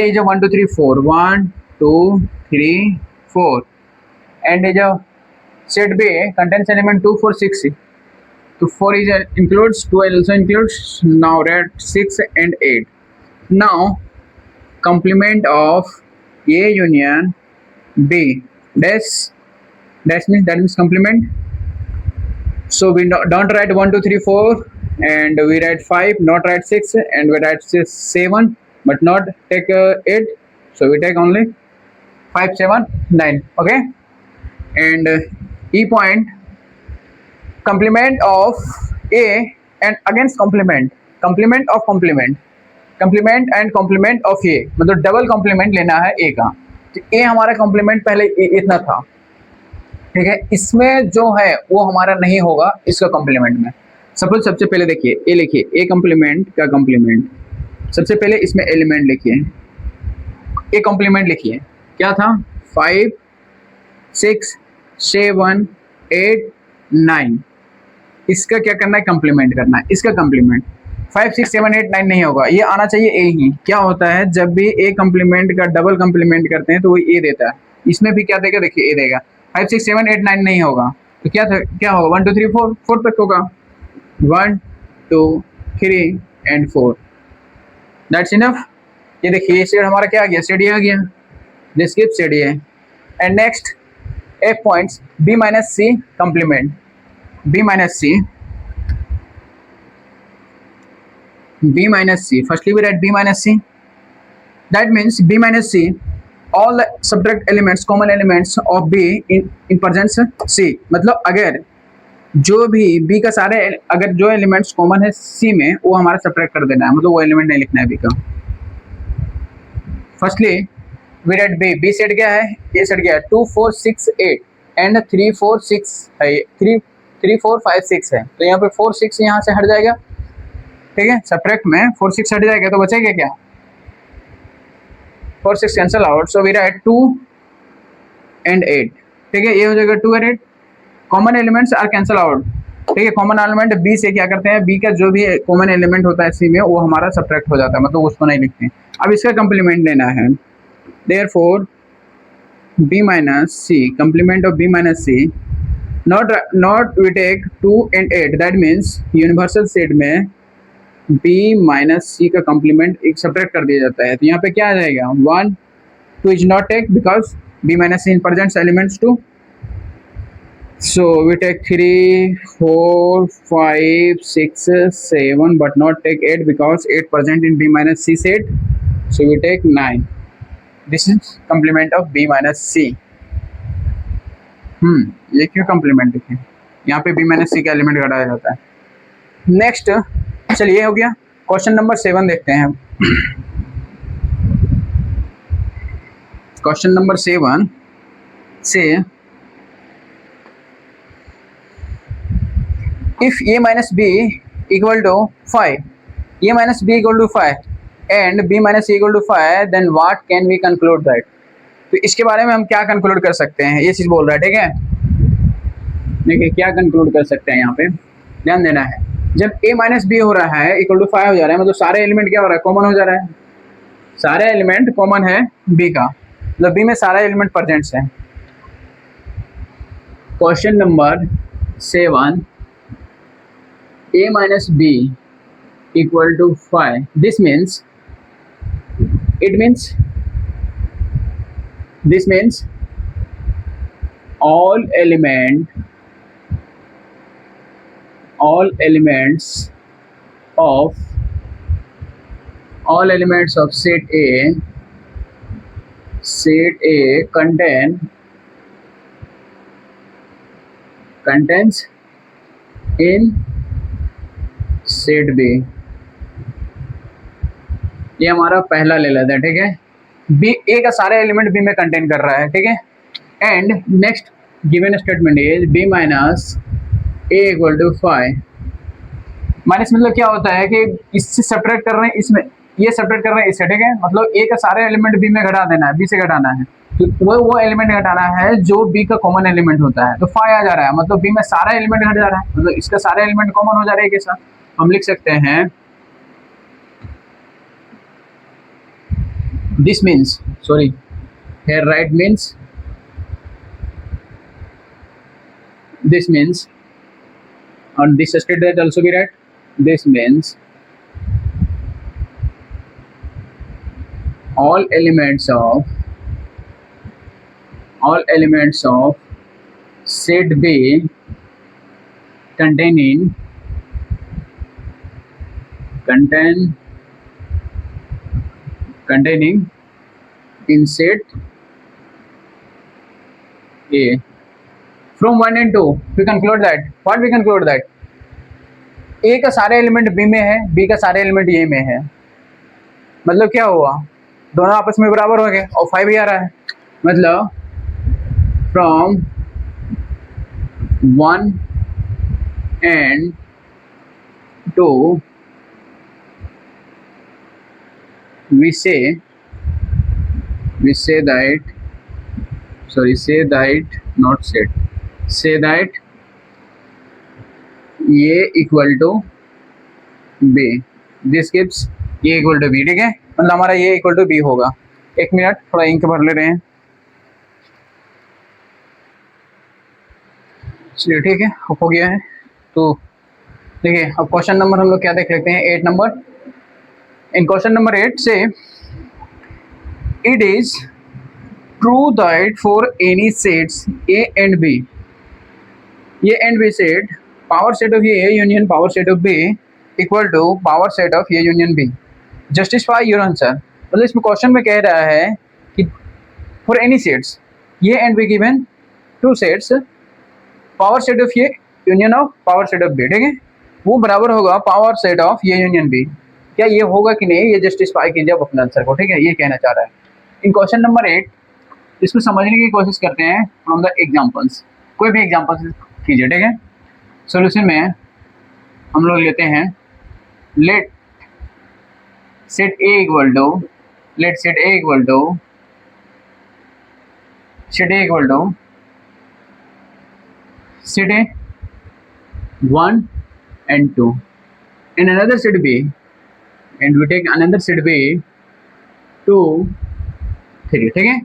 is 1 2 3 4 1 2 3 4 and is set B contains element 2 4 6. तो 4 is includes, 2 also includes. Now write 6 and 8. Now complement of A union B dash means that means complement. So we don't write 1 2 3 4 and we write 5, not write 6, and we write 7 but not take 8. So we take only 5 7 9. Okay, and E point complement of A and against complement of complement and complement of A, मतलब डबल कॉम्प्लीमेंट लेना है A का. तो A हमारा कॉम्प्लीमेंट पहले इतना था, ठीक है. इसमें जो है वो हमारा नहीं होगा इसका कॉम्प्लीमेंट में. सपोज सबसे पहले देखिए A लिखिए, A कॉम्प्लीमेंट का कॉम्प्लीमेंट. सबसे पहले इसमें एलिमेंट लिखिए, A कॉम्प्लीमेंट लिखिए. क्या था? 5 6 7 8 9. इसका क्या करना है? कॉम्प्लीमेंट करना है. इसका कॉम्प्लीमेंट 5 6 7 8 9 नहीं होगा, ये आना चाहिए A ही. क्या होता है जब भी A कॉम्प्लीमेंट का डबल कॉम्प्लीमेंट करते हैं तो वो A देता है. इसमें भी क्या देगा? देखिए A देगा. 5 6 7 8 9 नहीं होगा तो क्या होगा? 1 2 3 4 तक होगा. 1 2 3 and 4. That's enough. ये देखिए ये सेट हमारा क्या आ गया? सेट ये आ गया. दिस गिव्स सेट ये. And next F points B minus C complement. B minus C. Firstly we write B minus C. That means B minus C. All the subtract elements, common elements of B in presence C. मतलब अगर जो भी B का सारे अगर जो एलिमेंट्स कॉमन है C में वो हमारा सब्ट्रैक्ट कर देना है, मतलब वो एलिमेंट नहीं लिखना है B का. Firstly we write B set क्या है? ये सेट क्या है? 2 4 6 8. एंड 3 4 6 है, 3 4 5 6 है, तो यहाँ पे 4 6 यहाँ से हट जाएगा, ठीक है, सब्ट्रैक्ट में 4 6 हट जाएगा तो बचेगा क्या, 4 6 cancel out, so we write 2 and 8, ठीक है, ये हो जाएगा 2 और 8, common elements are cancel out, ठीक है, कॉमन एलिमेंट बी से क्या करते हैं, बी का जो भी कॉमन एलिमेंट होता है सी में वो हमारा सब्ट्रैक्ट हो जाता है, मतलब उसको नहीं लिखते हैं। अब इसका कंप्लीमेंट लेना है, therefore b minus c, complement of b minus c, not we take 2 and 8, that means universal set में b minus c का कंप्लीमेंट एक सब्ट्रैक्ट कर दिया जाता है, तो यहाँ पे क्या आ जाएगा 1 2 is not take because b minus c presents elements 2, so we take 3 4 5 6 7 but not take 8 because 8 present in b minus c set, so we take 9, this is complement of b minus C. ये क्यों कम्प्लीमेंट लिखे, यहाँ पे b माइनस सी का एलिमेंट घटाया जाता है। नेक्स्ट चलिए हो गया, क्वेश्चन नंबर 7 देखते हैं। क्वेश्चन नंबर 7 से if a minus B equal to 5, a minus B equal to 5 and b minus equal to 5, then what can we conclude that, तो इसके बारे में हम क्या कंक्लूड कर सकते हैं, ये चीज बोल रहा है, ठीक है। देखिए क्या कंक्लूड कर सकते हैं, यहाँ पे ध्यान देना है, जब a माइनस बी हो रहा है इक्वल टू 5 हो जा रहा है, मतलब सारे एलिमेंट क्या हो रहा है, कॉमन हो जा रहा है, सारे एलिमेंट कॉमन है b का, मतलब b में सारा एलिमेंट प्रेजेंट्स है। Question number 7, a minus b equal to 5, this means all elements of set A contains in set B, ये हमारा पहला ले लेते हैं, ठीक है, बी ए का सारे एलिमेंट बी में कंटेन कर रहा है, ठीक है, and next given statement is B minus A equal to 5, minus मतलब क्या होता है कि इससे सब्ट्रैक्ट कर रहे हैं, इसमें ये सब्ट्रैक्ट कर रहे हैं इससे, ठीक है, मतलब ए का सारे एलिमेंट बी में घटा देना है, बी से घटाना है, तो वो एलिमेंट घटाना है जो बी का कॉमन एलिमेंट होता है, तो 5 आ जा रहा है, मतलब बी में सारा एलिमेंट घट जा रहा है, मतलब इसका सारे एलिमेंट कॉमन हो जा रहे हैं के साथ, हम लिख सकते हैं this means, sorry, here right means, this means, on this statement also be right, this means all elements of set B containing in set A. From 1 and 2 we conclude that, what we conclude that A का सारे एलिमेंट B में है, B का सारे एलिमेंट A में है, मतलब क्या हुआ, दोनों आपस में बराबर हो गए और 5 भी आ रहा है, मतलब from 1 and 2 we say that, sorry, say that, not said, say that A equal to B, this gives A equal to B, ठीक है, मतलब हमारा A equal to B होगा। एक मिनट थोड़ा इंक भर ले रहे हैं, चलिए ठीक है, हो गया है। तो देखिए अब क्वेश्चन नंबर हम लोग क्या देख लेते हैं, 8 नंबर। इन क्वेश्चन नंबर 8 से it is true that for any sets A and B, A and B set, power set of A union power set of B equal to power set of A union B, justify your answer, मतलब इसमें क्वेश्चन में कह रहा है कि for any sets A and B given two sets, power set of A union of power set of B, ठीक है, वो बराबर होगा power set of A union B, क्या ये होगा कि नहीं, ये जस्टिफाई कीजिए आप अपने आंसर को, ठीक है, ये कहना चाह रहा है। इन क्वेश्चन नंबर 8 इसको समझने की कोशिश करते हैं फ्रॉम द एग्जांपल्स। कोई भी एग्जांपल कीजिए, ठीक है। सॉल्यूशन में हम लोग लेते हैं let set A equal to let set A equal to set A equal to set A 1 and 2 and another set B, and we take another set B 2 3, ठीक है।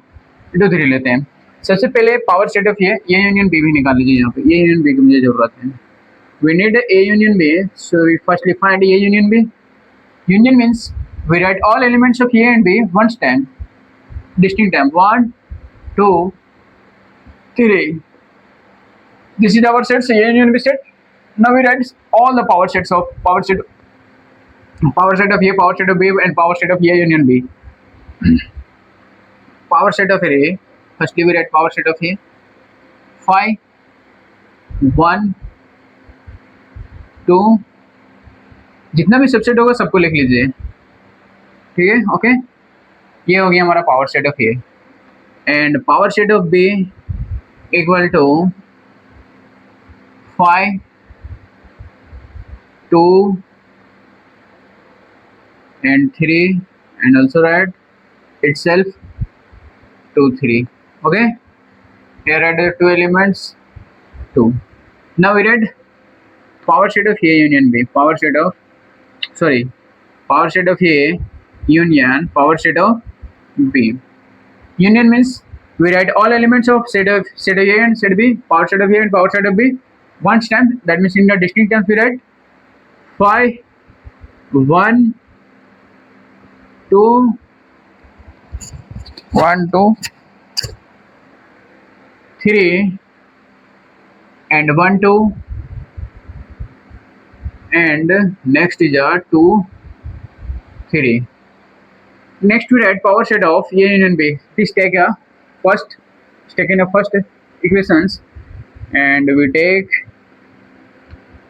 2 3 लेते हैं। सबसे पहले पावर सेट ऑफ ये यूनियन बी भी निकाल लीजिए। यहाँ पे ये यूनियन बी की मुझे जरूरत है। we need A union B, so we firstly find A union B. Union means we write all elements of A and B one time, distinct time, 1 2 3. This is our set, so A union B set. Now we write all the power sets of power set of A, power set of B, and power set of A union B. Power set of A. Firstly, we write power set of A 5 1 2. जितना भी सबसेट होगा सबको लिख लीजिए, ठीक है। ओके, ये हो गया हमारा power set of A. And power set of B equal to 5 2 and 3, and also write itself 2 3. Okay, here are the two elements 2. Now we read power set of A union B, power set of A union power set of B. Union means we write all elements of set of A and set B, power set of A and power set of B one time. That means in the distinct terms we write 5 1 2 1 2 3 and 1 2, and next is a 2 3. Next we write power set of A union B. Please take a first equations, and we take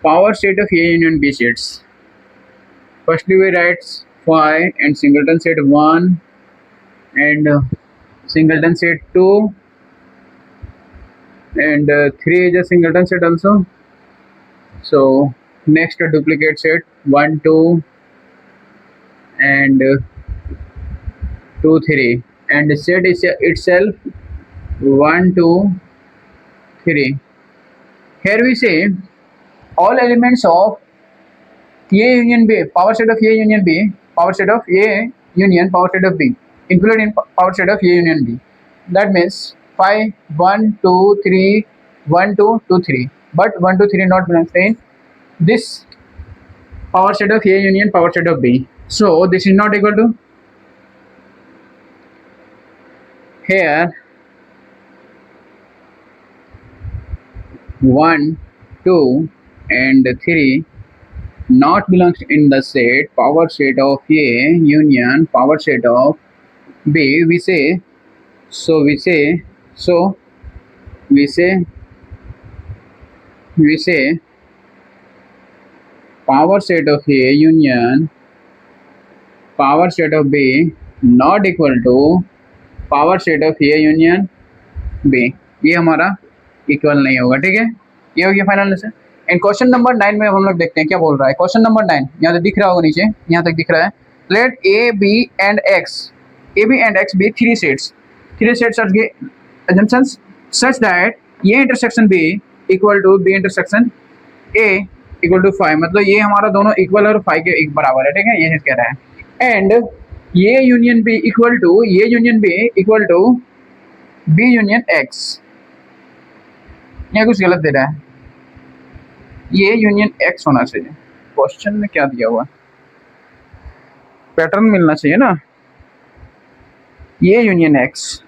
power set of A union B sets. Firstly we write 5 and singleton set 1 and singleton set 2, and 3 is a singleton set also. So next a duplicate set 1 2 and 2 3, and set is itself 1 2 3. Here we say all elements of A union B, power set of A union B, power set of A union power set of B included in power set of A union B. That means 5 1 2 3 1 2 2 3, but 1 2 3 not belongs in this power set of A union power set of B. So this is not equal to, here 1 2 and 3 not belongs in the set power set of A union power set of B. We say power set of A union power set of B not equal to power set of A union B. ये हमारा इक्वल नहीं होगा, ठीक है। ये हो गया final answer. And question number 9 में हम लोग देखते हैं क्या बोल रहा है। क्वेश्चन नंबर 9 यहाँ तक दिख रहा होगा, नीचे यहाँ तक दिख रहा है। Let A B and X be three sets are assumptions such that A intersection B equal to B intersection A equal to 5, मतलब ये हमारा दोनों इक्वल और 5 के एक बराबर है, ठीक है। ये कह रहा है। And A union B equal to B union X, यहाँ कुछ गलत दे रहा है। ये यूनियन एक्स होना चाहिए। क्वेश्चन में क्या दिया हुआ, पैटर्न मिलना चाहिए ना। ये union x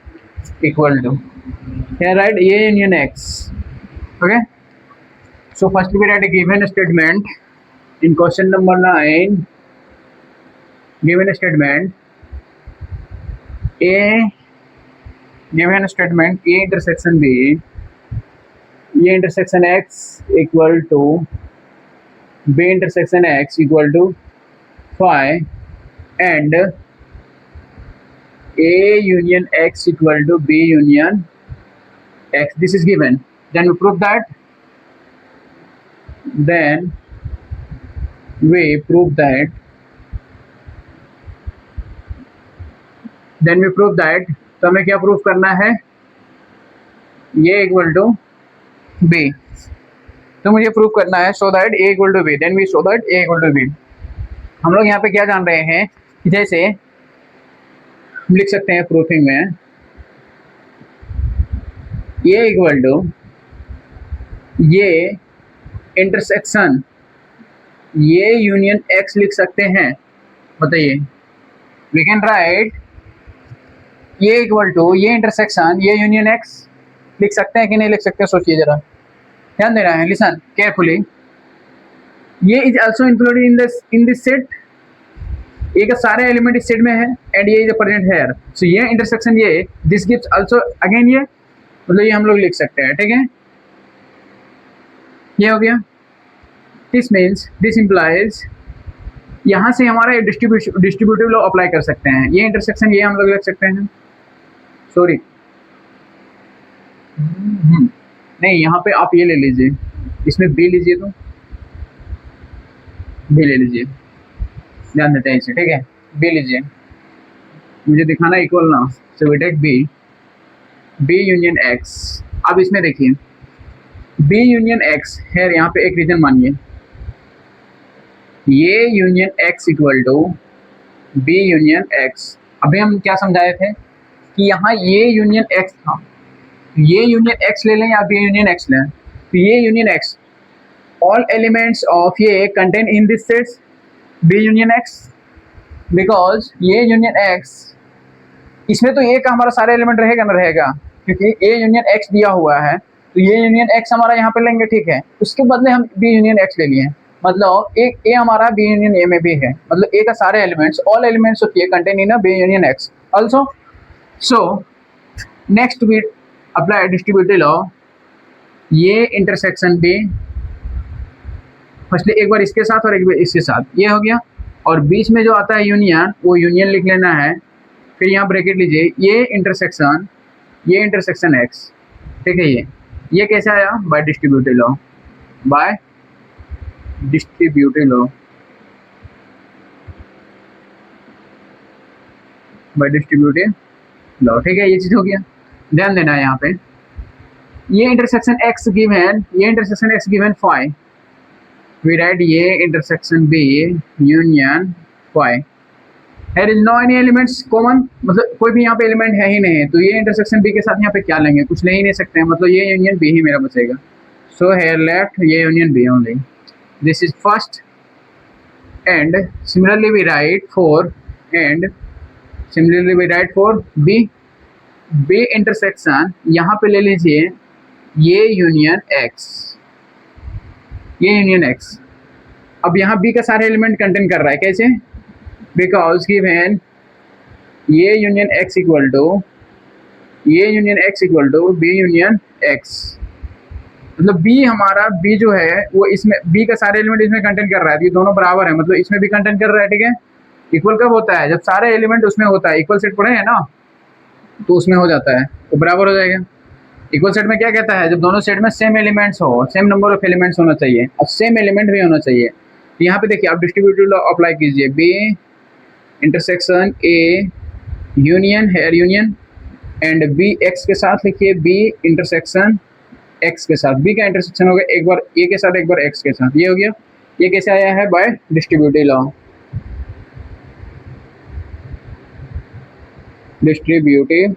equal to, here write A union X. Okay, so first we write a given statement in question number 9. Given statement A intersection B, A intersection X equal to B intersection X equal to 5, and A union X equal to B union X. This is given. Then we prove that. Then we prove that. Then we prove that. तो हमें क्या प्रूफ करना है? ये इक्वल टू बी. तो मुझे प्रूफ करना है so that A equal to B. Then we so that A equal to B. हम लोग यहाँ पे क्या जान रहे हैं कि जैसे हम लिख सकते हैं प्रूफिंग में ये इक्वल टू ये इंटरसेक्शन ये यूनियन एक्स लिख सकते हैं. बताइए, वी कैन राइट ये इक्वल टू ये इंटरसेक्शन ये यूनियन एक्स लिख सकते हैं कि नहीं लिख सकते? सोचिए जरा, ध्यान देना है. Listen carefully. ये is also included in this set. ये का सारे एलिमेंट इस सेट में है एंड ये इज प्रेजेंट हियर. सो ये इंटरसेक्शन ये दिस गिव्स आल्सो अगेन ये, मतलब ये हम लोग लिख सकते हैं. ठीक है, ये हो गया. दिस मीन्स दिस इम्प्लाइज यहाँ से हमारा डिस्ट्रीब्यूटिव लॉ अप्लाई कर सकते हैं. ये इंटरसेक्शन ये हम लोग लिख सकते हैं. सॉरी नहीं, यहाँ पे आप ये ले लीजिए, इसमें बी लीजिए, तो बी ले लीजिए. ध्यान देते हैं इसे. ठीक है, बी लीजिए. मुझे दिखाना इक्वल ना, so we take B. B union x. अब इसमें देखिए बी यूनियन एक्स है. यहाँ पे एक रीजन मानिए ये union x equal to B union x. अभी हम क्या समझाए थे कि यहाँ ये यूनियन एक्स था. ये यूनियन एक्स ले लें या बी यूनियन एक्स लें. तो ये union X all elements of ये contain in this sets B union X, because ये यूनियन एक्स इसमें तो ए का हमारा सारे एलिमेंट रहेगा ना रहेगा, क्योंकि ए यूनियन एक्स दिया हुआ है. तो ये यूनियन एक्स हमारा यहाँ पे लेंगे. ठीक है, उसके बदले हम बी यूनियन एक्स ले लिए. मतलब ए हमारा बी यूनियन ए में भी है. मतलब ए का सारे elements all elements of A contain in B union x also. So next we apply distributive law. ये इंटरसेक्शन बी फर्स्टली एक बार इसके साथ और एक बार इसके साथ, ये हो गया. और बीच में जो आता है यूनियन, वो यूनियन लिख लेना है. फिर यहाँ ब्रैकेट लीजिए ये इंटरसेक्शन एक्स. ठीक है, ये कैसे आया? Bye distributive law. Bye distributive law. Bye distributive law. ठीक है, ये चीज़ हो गया. ध्यान देना है यहाँ पे ये इंटरसेक्शन एक्स गिवन, ये intersection X given five. We write ये intersection B union five. There is no any elements common, मतलब कोई भी यहाँ पे एलिमेंट है ही नहीं है. तो ये इंटरसेक्शन बी के साथ यहाँ पे क्या लेंगे? कुछ ले ही नहीं सकते हैं. मतलब ये यूनियन बी ही मेरा बचेगा. सो हेयर लेफ्ट ये union B only. This is first. And similarly we write for B. B intersection यहाँ पे ले लीजिए ये यूनियन एक्स. अब यहाँ बी का सारे एलिमेंट कंटेन कर रहा है. कैसे? बिकॉज गिवन ये union x equal to B union x. मतलब बी हमारा बी जो है वो इसमें बी का सारे एलिमेंट इसमें कंटेन कर रहा है. ये दोनों बराबर है, मतलब इसमें भी कंटेन कर रहा है. ठीक है, इक्वल कब होता है? जब सारे एलिमेंट उसमें होता है. इक्वल सेट पढ़े हैं ना, तो उसमें हो जाता है, तो बराबर हो जाएगा. इक्वल सेट में क्या कहता है? जब दोनों सेट में सेम एलिमेंट्स हो, सेम नंबर ऑफ एलिमेंट्स होना चाहिए. अब सेम एलिमेंट भी होना चाहिए. तो यहाँ पे देखिए आप डिस्ट्रीब्यूटिव लॉ अप्लाई कीजिए. B intersection A union here union and B x के साथ लिखिए बी इंटरसेक्शन एक्स के साथ. बी का इंटरसेक्शन हो गया एक बार ए के साथ एक बार एक्स के साथ. ये हो गया. ये कैसे आया है? By distributive law. Distributive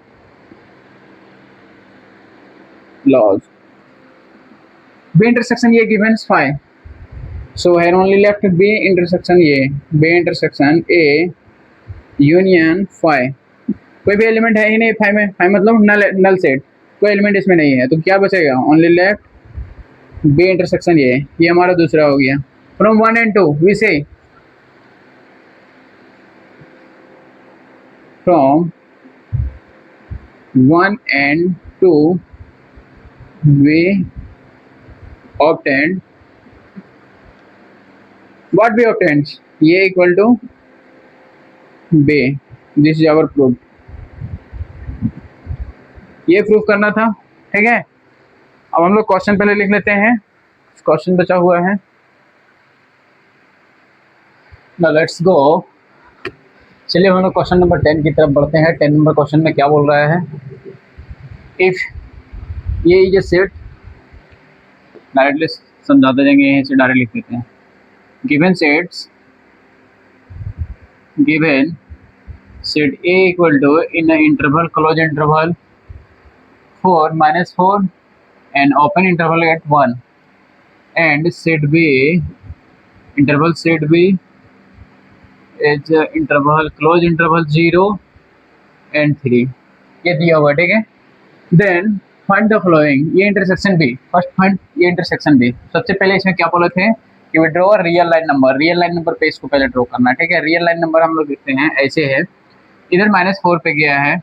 laws. B intersection ये given 5. So here only left B intersection ये बी इंटरसेक्शन ए यूनियन 5. कोई भी एलिमेंट है ही नहीं 5 में. 5 मतलब नल सेट, कोई एलिमेंट इसमें नहीं है. तो क्या बचेगा? ओनली लेफ्ट बी इंटरसेक्शन ये हमारा दूसरा हो गया. फ्रॉम 1 and 2 वी से from 1 and 2 we obtained what we obtained? A equal to B. This is our proof. ये प्रूव करना था, ठीक है। अब हम लोग क्वेश्चन पहले लिख लेते हैं, क्वेश्चन बचा हुआ है। Now let's go. चलिए हम लोग क्वेश्चन नंबर 10 की तरफ बढ़ते हैं। 10 नंबर क्वेश्चन में क्या बोल रहा है, इफ ये इज ए सेट, डायरेक्टली समझाते जाएंगे, यहीं से डायरेक्ट लिख देते हैं। Given sets, given set A equal to in interval close interval 4 -4 and open interval at 1 and set B, interval set B is interval close interval 0 and 3, ये दिया हुआ, ठीक है। देन फाइंड द फॉलोइंग, ये इंटरसेक्शन बी, फर्स्ट फाइंड ये इंटरसेक्शन बी। सबसे पहले इसमें क्या बोले थे कि we draw real line number, real line number पे इसको पहले ड्रॉ करना है, ठीक है। रियल लाइन नंबर हम लोग देखते हैं ऐसे है, इधर -4 पे गया है,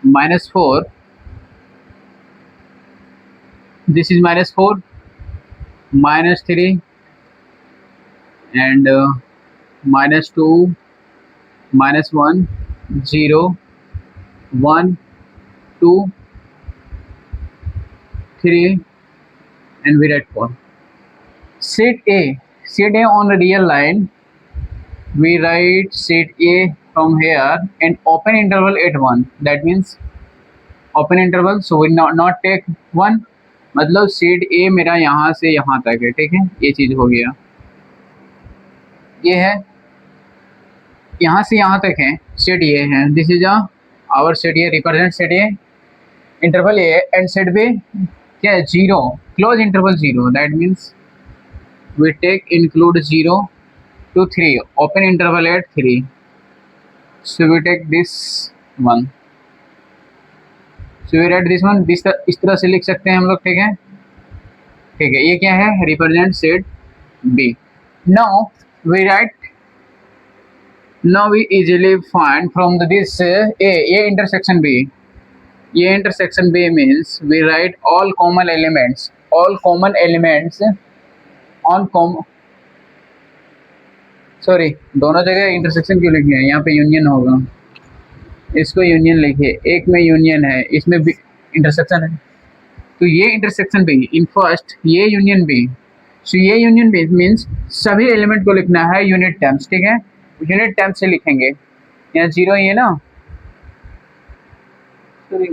-4, this is -4, -3 and -2, -1, 0, 1, 2, 3 and we write 4. Set A on a real line, we write set A from here and open interval at 1, that means open interval, so we not take 1, मतलब सेट ए मेरा यहाँ से यहाँ तक है, ठीक है। ये चीज हो गया, ये है यहाँ से यहाँ तक है, सेट ये है, this is our set A, represent set A, interval A and set B क्या है, 0, close interval 0, that means we take include 0 to 3, open interval at 3, so we take this one, so we write this one, इस तरह से लिख सकते हैं हम लोग, ठीक है, ठीक है। ये क्या है, represent set B. Now we write, now we easily find from this A, ये इंटरसेक्शन बी, ये intersection B means we write all common elements, all common elements on common, sorry दोनों जगह इंटरसेक्शन क्यों लिखे हैं, यहाँ पे यूनियन होगा, इसको यूनियन लिखिए, एक में यूनियन है, इसमें भी इंटरसेक्शन है, तो ये इंटरसेक्शन बी इन फर्स्ट, ये यूनियन बी, सो ये यूनियन बी मीन्स सभी एलिमेंट को लिखना है यूनिट टर्म्स, ठीक है। यूनिट टर्म्स से लिखेंगे, यहाँ 0 ये ना, सॉरी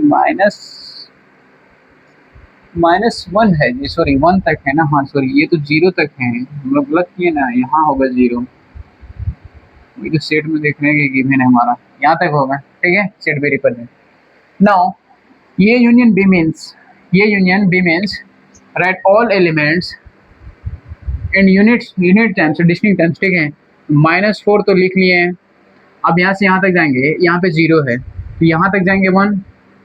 -1 है जी, सॉरी 1 तक है ना, हाँ सॉरी ये तो 0 तक है, हम लोग गलत किए ना, यहाँ होगा 0, ये तो सेट में देख रहे हैं कि गिवन है हमारा, यहाँ तक होगा, ठीक है, सेट बी रिप्रेजेंट। नाउ ये यूनियन बी मीन्स, ये union B means write all elements and unit terms, distinct terms, ठीक है। -4 तो लिख लिए हैं, अब यहाँ से यहाँ तक जाएंगे, यहाँ पे 0 है तो यहाँ तक जाएंगे 1,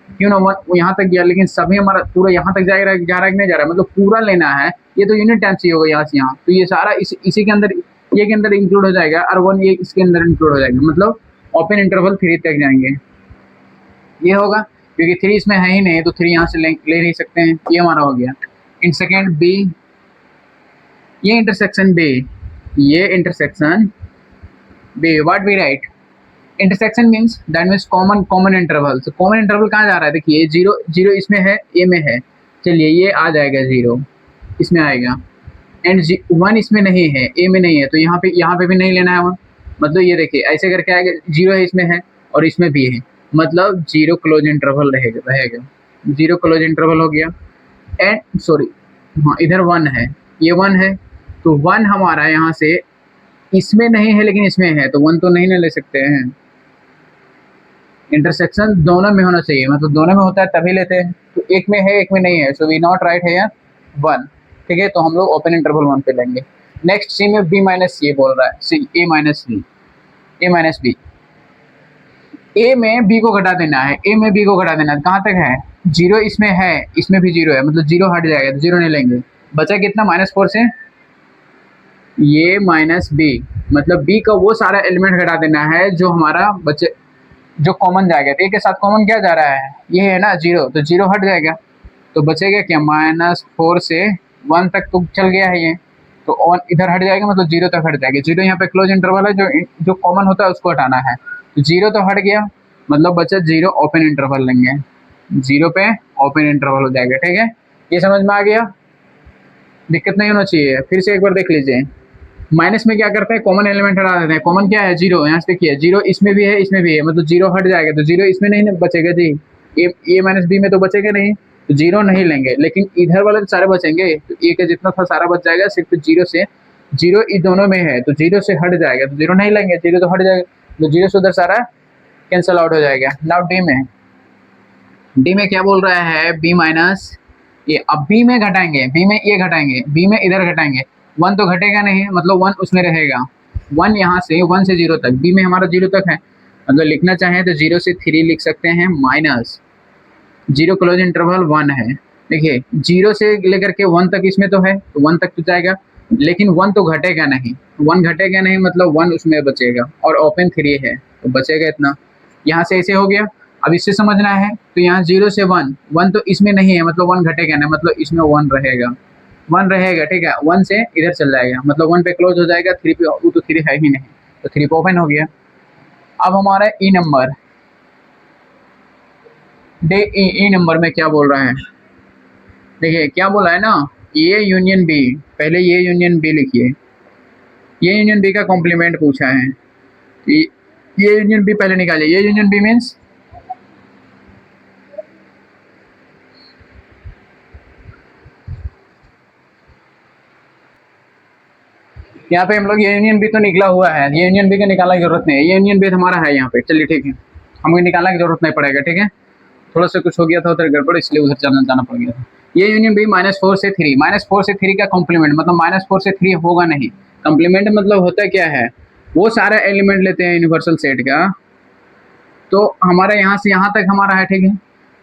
क्यों ना 1 यहाँ तक गया, लेकिन सभी हमारा पूरा यहाँ तक जा रहा है कि नहीं जा रहा है, मतलब पूरा लेना है, ये तो यूनिट टर्म्स ही होगा यहाँ से यहाँ, तो ये सारा इसी के अंदर, ये के अंदर इंक्लूड हो जाएगा, और 1 ये इसके अंदर इंक्लूड हो जाएगा, मतलब ओपन इंटरवल 3 तक जाएंगे, ये होगा, क्योंकि 3 इसमें है ही नहीं तो 3 यहाँ से ले नहीं सकते हैं, ये हमारा हो गया। इन सेकेंड बी, ये इंटरसेक्शन बी, ये intersection B, what we write, intersection means that means common interval, तो कॉमन इंटरवल कहाँ जा रहा है, देखिए 0 इसमें है, ए में है, चलिए ये आ जाएगा 0 इसमें आएगा, एंड 1 इसमें नहीं है, ए में नहीं है, तो यहाँ पे भी नहीं लेना है 1, मतलब ये देखिए ऐसे करके आएगा, 0 है इसमें है और इसमें भी है, मतलब 0 क्लोज इंटरवल रहेगा 0 क्लोज इंटरवल हो गया, एंड सॉरी हाँ इधर 1 है, ये 1 है, तो 1 हमारा यहाँ से इसमें नहीं है लेकिन इसमें है, तो 1 तो नहीं ना ले सकते हैं, इंटरसेक्शन दोनों में होना चाहिए, मतलब दोनों में होता है तभी लेते हैं, तो एक में है एक में नहीं है, सो वी नॉट राइट है 1, ठीक है, तो हम लोग ओपन इंटरवल 1 पे लेंगे। नेक्स्ट सी में बी माइनस ये बोल रहा है, सी ए माइनस बी, ए माइनस बी, ए में बी को घटा देना है, ए में बी को घटा देना है, कहाँ तक है 0 इसमें है, इसमें भी 0 है, मतलब 0 हट जाएगा तो 0 नहीं लेंगे, बचा कितना -4 से ये माइनस बी, मतलब बी का वो सारा एलिमेंट घटा देना है जो हमारा बचे, जो कॉमन जाएगा, तो ए के साथ कॉमन क्या जा रहा है, ये है ना 0, तो 0 हट जाएगा, तो बचेगा क्या -4 से 1 तक तो चल गया है ये, तो 1 इधर हट जाएगा, मतलब 0 तक हट जाएगा, 0 यहाँ पे क्लोज इंटरवल है, जो कॉमन होता है उसको हटाना है, तो 0 तो हट गया, मतलब बचा 0 ओपन इंटरवल लेंगे, 0 पे ओपन इंटरवल हो जाएगा। ठीक है, ये समझ में आ गया, दिक्कत नहीं होना चाहिए। फिर से एक बार देख लीजिए, माइनस में क्या करते हैं, कॉमन एलिमेंट हटा देते हैं। कॉमन क्या है, 0। यहाँ से देखिए 0 इसमें भी है इसमें भी है, मतलब 0 हट जाएगा, तो 0 इसमें नहीं बचेगा जी, ए माइनस बी में तो बचेगा नहीं, तो 0 नहीं लेंगे। लेकिन इधर वाले तो सारे बचेंगे, तो ए का जितना था सारा बच जाएगा, सिर्फ 0 से, 0 इन दोनों में है तो 0 से हट जाएगा, तो 0 नहीं लेंगे, 0 तो हट जाएगा, तो 0 से उधर सारा कैंसल आउट हो जाएगा। नाउ डी में क्या बोल रहा है, बी माइनस ये। अब बी में घटाएंगे, बी में ये घटाएंगे, बी में इधर घटाएंगे, 1 तो घटेगा नहीं, मतलब 1 उसमें रहेगा, 1 यहाँ से 1 से 0 तक, बी में हमारा 0 तक है, मतलब लिखना चाहें तो 0 से 3 लिख सकते हैं, माइनस 0 क्लोज इंटरवल 1 है। देखिए 0 से लेकर के 1 तक इसमें तो है, तो 1 तक तो जाएगा, लेकिन 1 तो घटेगा नहीं, 1 घटेगा नहीं, मतलब 1 उसमें बचेगा, और ओपन 3 है तो बचेगा इतना। यहाँ से ऐसे हो गया। अब इससे समझना है तो यहाँ 0 से 1, 1 तो इसमें नहीं है, मतलब 1 घटेगा नहीं, मतलब इसमें 1 रहेगा, 1 रहेगा। ठीक है, 1 से इधर चल जाएगा, मतलब 1 पे क्लोज हो जाएगा, 3 पे, वो तो 3 है ही नहीं, तो 3 पे ओपन हो गया। अब हमारा ई नंबर, डे ई नंबर में क्या बोल रहा है, देखिए क्या बोला है ना, ये यूनियन बी, पहले ये यूनियन बी लिखिए, ये यूनियन बी का कॉम्प्लीमेंट पूछा है, ये यूनियन बी पहले निकालिए। ये यूनियन बी मीन्स यहाँ पे हम लोग ये यूनियन बी तो निकला हुआ है, ये यूनियन बी का निकालने की जरूरत नहीं है, ये यूनियन बी हमारा है यहाँ पे। चलिए ठीक है, हमें निकालने की जरूरत नहीं पड़ेगा। ठीक है, थोड़ा सा कुछ हो गया था उधर गड़बड़, इसलिए उधर जाना पड़ गया था। ये यूनियन बी -4 से 3, -4 से 3 का कॉम्प्लीमेंट, मतलब -4 से 3 होगा नहीं। कॉम्प्लीमेंट मतलब होता क्या है, वो सारा एलिमेंट लेते हैं यूनिवर्सल सेट का, तो हमारा यहाँ से यहाँ तक हमारा है। ठीक है,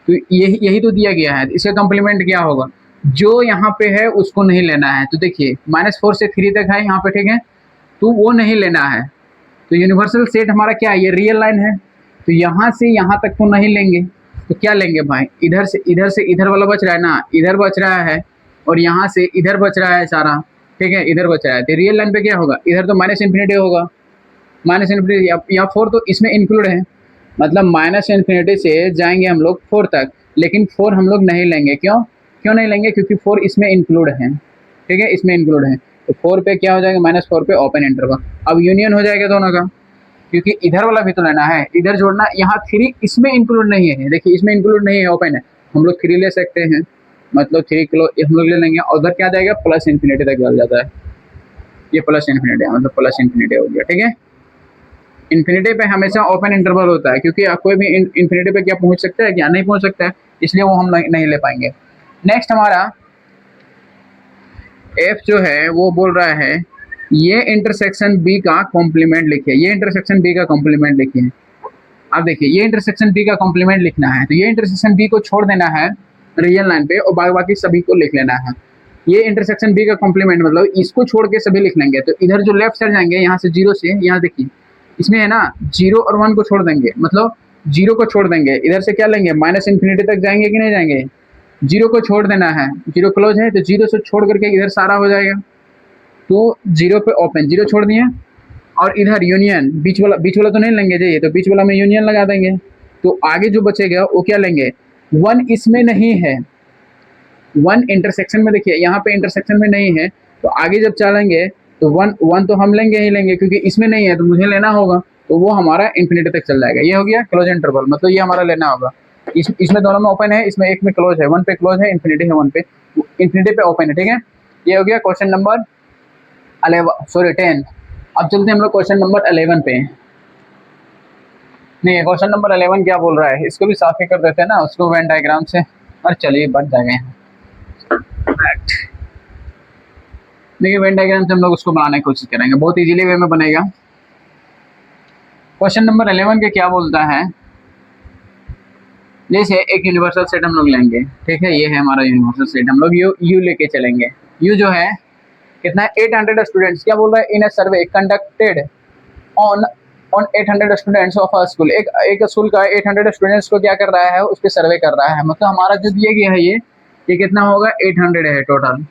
तो यही तो दिया गया है, इसका कॉम्प्लीमेंट क्या होगा, जो यहाँ पे है उसको नहीं लेना है। तो देखिए -4 से 3 तक है यहाँ पे, ठीक है, तो वो नहीं लेना है। तो यूनिवर्सल सेट हमारा क्या है, ये रियल लाइन है, तो यहाँ से यहाँ तक तो नहीं लेंगे, तो क्या लेंगे भाई, इधर से इधर वाला बच रहा है ना, इधर बच रहा है, और यहाँ से इधर बच रहा है सारा। ठीक है, इधर बच रहा है, तो रियल लाइन पे क्या होगा, इधर तो -∞ होगा, -∞, या 4 तो इसमें इंक्लूड है, मतलब -∞ से जाएंगे हम लोग 4 तक, लेकिन 4 हम लोग नहीं लेंगे। क्यों नहीं लेंगे, क्योंकि 4 इसमें इंक्लूड है। ठीक है, इसमें इंक्लूड है, तो 4 पे क्या हो जाएगा, -4 पे ओपन इंटरवल। अब यूनियन हो जाएगा दोनों का, क्योंकि इधर वाला भी तो लेना है, इधर जोड़ना, यहाँ 3 इसमें इंक्लूड नहीं है, देखिए इसमें इंक्लूड नहीं है, ओपन है, हम लोग 3 ले सकते हैं, मतलब 3 किलो हम लोग ले लेंगे, और उधर क्या जाएगा, +∞ तक चल जाता है, ये +∞ है, मतलब +∞ हो गया। ठीक है, इन्फिनिटी पे हमेशा ओपन इंटरवल होता है, क्योंकि कोई भी इन्फिनिटी पे क्या पहुंच सकता है, क्या नहीं पहुंच सकता है, इसलिए वो हम नहीं ले पाएंगे। नेक्स्ट हमारा एफ जो है वो बोल रहा है, ये इंटरसेक्शन बी का कॉम्प्लीमेंट लिखिए, ये इंटरसेक्शन बी का कॉम्प्लीमेंट लिखिए। अब देखिए ये इंटरसेक्शन बी का कॉम्प्लीमेंट लिखना है, तो ये इंटरसेक्शन बी को छोड़ देना है रियल लाइन पे, और बाकी सभी को लिख लेना है। ये इंटरसेक्शन बी का कॉम्प्लीमेंट मतलब इसको छोड़ के सभी लिख लेंगे, तो इधर जो लेफ्ट साइड जाएंगे, यहाँ से 0 से, यहाँ देखिए इसमें है ना 0 और 1 को छोड़ देंगे, मतलब 0 को छोड़ देंगे, इधर से क्या लेंगे, -∞ तक जाएंगे कि नहीं जाएंगे, 0 को छोड़ देना है, 0 क्लोज है, तो 0 से छोड़ करके इधर सारा हो जाएगा, तो 0 पे ओपन, 0 छोड़ दिए, और इधर यूनियन, बीच वाला तो नहीं लेंगे जी, तो बीच वाला में यूनियन लगा देंगे, तो आगे जो बचेगा वो क्या लेंगे, 1 इसमें नहीं है, 1 इंटरसेक्शन में, देखिए यहाँ पे इंटरसेक्शन में नहीं है, तो आगे जब चलेंगे तो 1 तो हम लेंगे ही लेंगे, क्योंकि इसमें नहीं है तो मुझे लेना होगा, तो वो हमारा इन्फिनिटी तक चल जाएगा। ये हो गया क्लोज इंटरवल, मतलब ये हमारा लेना होगा। इसमें दोनों में ओपन है, इसमें एक में क्लोज है, 1 पे क्लोज है, इन्फिनिटी है 1 पे, इन्फिनिटी पे ओपन है। ठीक है, ये हो गया क्वेश्चन नंबर 10। अब चलते हैं हम लोग क्वेश्चन नंबर 11 पे। नहीं, क्वेश्चन नंबर 11 क्या बोल रहा है, इसको भी साफ ही कर देते हैं ना, उसको वेन डायग्राम से, और चलिए बन जाएगा यहाँ। देखिए वेन डायग्राम से हम लोग उसको बनाने की कोशिश करेंगे, बहुत इजीली वे में बनेगा। क्वेश्चन नंबर 11 के क्या बोलता है, जैसे एक यूनिवर्सल सेट हम लोग लेंगे, ठीक है, ये है हमारा यूनिवर्सल सेट, हम लोग यू लेके चलेंगे। यू जो है कितना है, 800 स्टूडेंट्स, क्या बोल रहा है, in a survey conducted on 800 students of a school, एक स्कूल का 800 स्टूडेंट्स को क्या कर रहा है, उस पर सर्वे कर रहा है, मतलब हमारा जो दिया गया है ये कितना होगा, 800 है टोटल।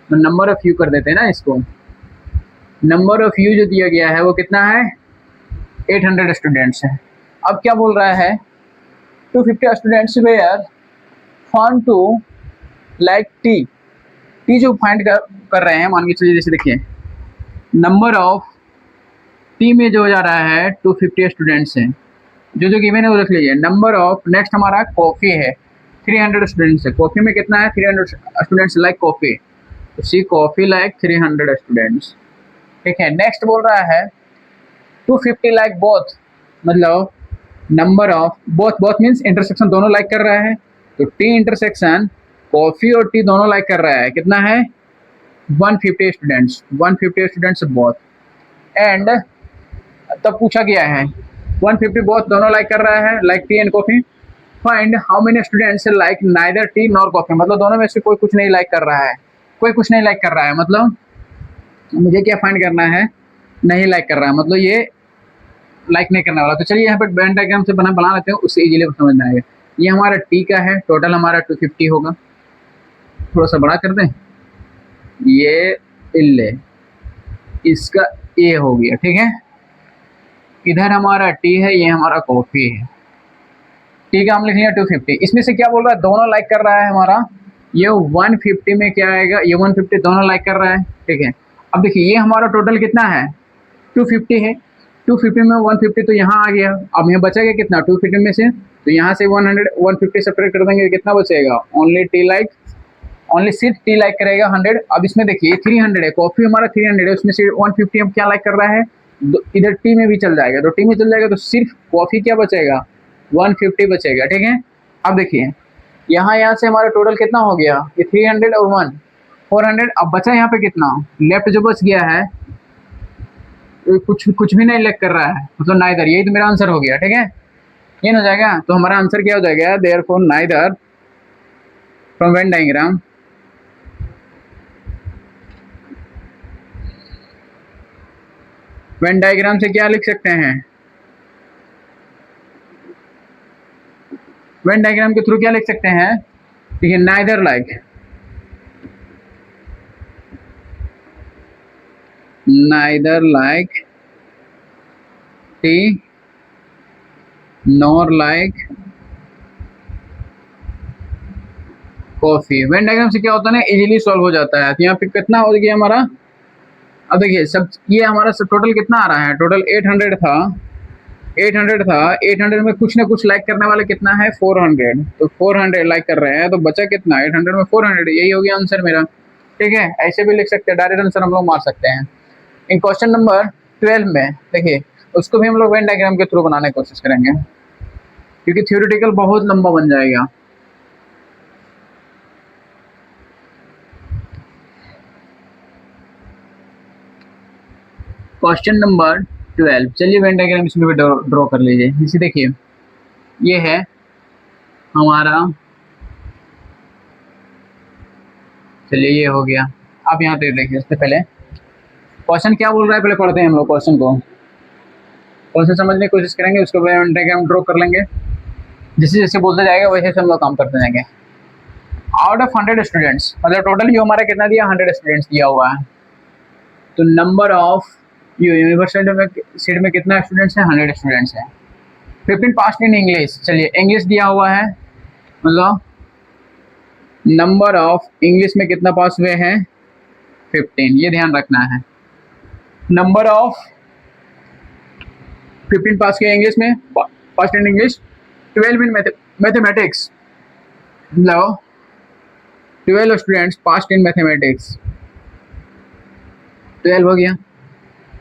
तो नंबर ऑफ यू कर देते हैं ना इसको, नंबर ऑफ यू जो दिया गया है वो कितना है, 800 स्टूडेंट्स है। अब क्या बोल रहा है, 250 students were found to like T जो फाइंड कर रहे हैं, मान के चलिए जैसे देखिए नंबर ऑफ टी में जो जा रहा है 250 स्टूडेंट्स हैं, जो गिवन है वो रख लीजिए। नंबर ऑफ नेक्स्ट हमारा कॉफ़ी है, 300 स्टूडेंट्स है। कॉफ़ी में कितना है, 300 स्टूडेंट्स लाइक कॉफ़ी, तो सी कॉफ़ी लाइक 300 स्टूडेंट्स। ठीक है, नेक्स्ट बोल रहा है 250 लाइक बोथ, मतलब number of both means intersection दोनों लाइक कर रहा है, तो टी इंटरसेक्शन कॉफ़ी और टी दोनों लाइक कर रहा है, कितना है 150 स्टूडेंट्स, 150 स्टूडेंट्स बोथ। एंड तब पूछा गया है 150 बोथ दोनों लाइक कर रहा है, like T and coffee. Find how many students like neither T nor coffee, मतलब दोनों में से कोई कुछ नहीं लाइक कर रहा है, कोई कुछ नहीं लाइक कर रहा है, मतलब मुझे क्या फाइंड करना है, नहीं लाइक कर रहा है, मतलब ये लाइक नहीं करने वाला। तो चलिए यहाँ पे वेन डायग्राम से बना लेते हैं, उससे इजीली समझ में आएगा। ये हमारा टी का है, टोटल हमारा 250 होगा, थोड़ा सा बड़ा कर दें, ये इल्ले इसका ए हो गया। ठीक है, इधर हमारा टी है, ये हमारा कॉफी है, टी का हम लिख लिया 250। इसमें से क्या बोल रहा है, दोनों लाइक कर रहा है हमारा, ये 150 में क्या आएगा, ये 150 दोनों लाइक कर रहा है। ठीक है, अब देखिए ये हमारा टोटल कितना है 250 है, 250 में 150 तो यहाँ आ गया, अब यहाँ बचेगा कितना 250 में से, तो यहाँ से 150 सेपरेट कर देंगे, कितना बचेगा, ओनली टी लाइक, ओनली सिर्फ टी लाइक करेगा 100। अब इसमें देखिए 300 है, कॉफी हमारा 300 है, उसमें से 150 हम क्या लाइक कर रहा है, इधर टी में भी चल जाएगा, तो टी में चल जाएगा तो सिर्फ कॉफी क्या बचेगा 150 बचेगा। ठीक है, अब देखिए यहाँ से हमारा टोटल कितना हो गया, ये 300 और 1 400। अब बचा यहाँ पे कितना, लेफ्ट जो बच गया है कुछ भी नहीं लेक कर रहा है, मतलब नाइदर, यही तो मेरा आंसर हो गया। ठीक है, ये हो जाएगा, तो हमारा आंसर क्या हो जाएगा, therefore neither from Venn diagram Venn diagram से क्या लिख सकते हैं, वेन डायग्राम के थ्रू क्या लिख सकते हैं, ठीक है, neither like T nor like coffee. Venn diagram से क्या होता है ना, इजीली सॉल्व हो जाता है। तो यहाँ पे कितना हो गया हमारा, अब देखिए सब ये हमारा सब टोटल कितना आ रहा है, टोटल 800 था, 800 में कुछ ना कुछ लाइक करने वाले कितना है 400, तो 400 लाइक कर रहे हैं, तो बचा कितना 800 में 400, यही हो गया आंसर मेरा। ठीक है, ऐसे भी लिख सकते हैं, डायरेक्ट आंसर हम लोग मार सकते हैं। इन क्वेश्चन नंबर 12 में देखिए उसको भी हम लोग वेन डायग्राम के थ्रू बनाने की कोशिश करेंगे, क्योंकि थ्योरेटिकल बहुत लंबा बन जाएगा। क्वेश्चन नंबर 12, चलिए वेन डायग्राम इसमें भी ड्रॉ कर लीजिए। इसी देखिए ये है हमारा, चलिए ये हो गया। अब यहाँ पे देखिए इससे पहले क्वेश्चन क्या बोल रहा है, पहले पढ़ते हैं हम लोग क्वेश्चन को, क्वेश्चन समझने की कोशिश करेंगे, उसको वेन डायग्राम ड्रॉ कर लेंगे, जैसे जैसे बोलते जाएगा वैसे हम लोग काम करते जाएंगे। आउट ऑफ 100 स्टूडेंट्स, मतलब टोटल जो हमारा कितना दिया 100 स्टूडेंट्स दिया हुआ है, तो नंबर ऑफ यूनिवर्सिटी सीट में कितना स्टूडेंट्स है, 100 स्टूडेंट्स हैं। 15 पास इन इंग्लिश, चलिए इंग्लिश दिया हुआ है, मतलब नंबर ऑफ इंग्लिश में कितना पास हुए हैं 15, ये ध्यान रखना है। नंबर ऑफ 15 पास किया इंग्लिश में, पास इन इंग्लिश। 12 इन मैथमेटिक्स, मतलब 12 स्टूडेंट्स पास इन मैथमेटिक्स, 12 हो गया।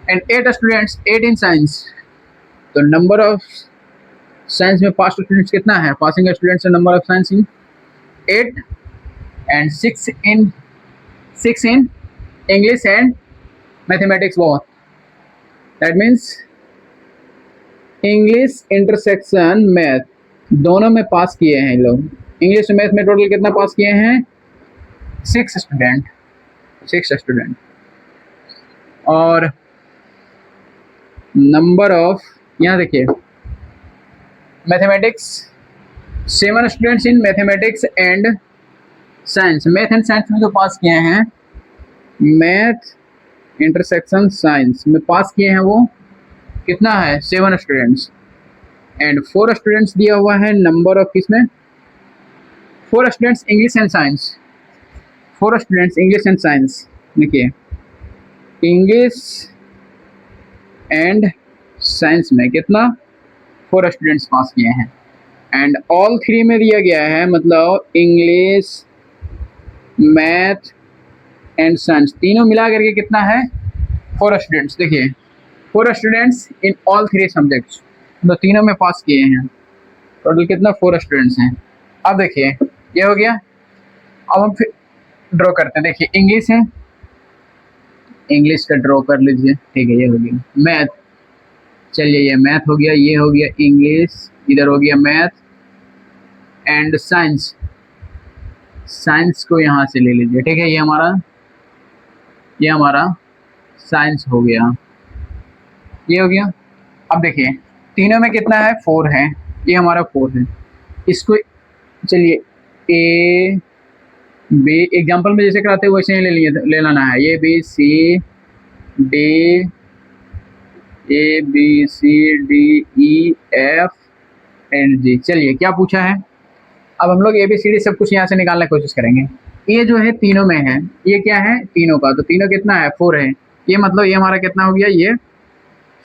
एंड 8 स्टूडेंट्स 8 इन साइंस, तो नंबर ऑफ साइंस में पास स्टूडेंट्स कितना है, passing students number of science in 8, and 6 in English and mathematics both, that means English intersection math दोनों में पास किए हैं लोग। इंग्लिश मैथ में टोटल कितना पास किए हैं 6 स्टूडेंट, और नंबर ऑफ यहाँ देखिए mathematics 7 students in mathematics and science, math and science में जो पास किए हैं, मैथ इंटरसेक्शन साइंस में पास किए हैं वो कितना है 7 स्टूडेंट्स। एंड 4 स्टूडेंट्स दिया हुआ है नंबर ऑफ किसमें 4 students English and science 4 students English and science देखिए इंग्लिश एंड साइंस में कितना 4 स्टूडेंट्स पास किए हैं एंड ऑल 3 में दिया गया है मतलब इंग्लिश मैथ एंड साइंस तीनों मिला करके कितना है 4 स्टूडेंट्स देखिए 4 स्टूडेंट्स इन ऑल 3 सब्जेक्ट्स तो तीनों में पास किए हैं टोटल कितना 4 स्टूडेंट्स हैं। अब देखिए ये हो गया। अब हम फिर ड्रॉ करते हैं देखिए इंग्लिश है इंग्लिश का ड्रॉ कर लीजिए ठीक है ये हो गया मैथ चलिए ये मैथ हो गया ये हो गया इंग्लिश इधर हो गया मैथ एंड साइंस साइंस को यहाँ से ले लीजिए ठीक है ये हमारा साइंस हो गया ये हो गया। अब देखिए तीनों में कितना है 4 है ये हमारा 4 है इसको चलिए ए बी एग्जाम्पल में जैसे कराते हैं वैसे ही ले लेना है ये B C D A B C D E F and G. चलिए क्या पूछा है अब हम लोग ए बी सी डी सब कुछ यहाँ से निकालने की कोशिश करेंगे। ये जो है तीनों में है ये क्या है तीनों का तो तीनों कितना है 4 है ये मतलब ये हमारा कितना हो गया ये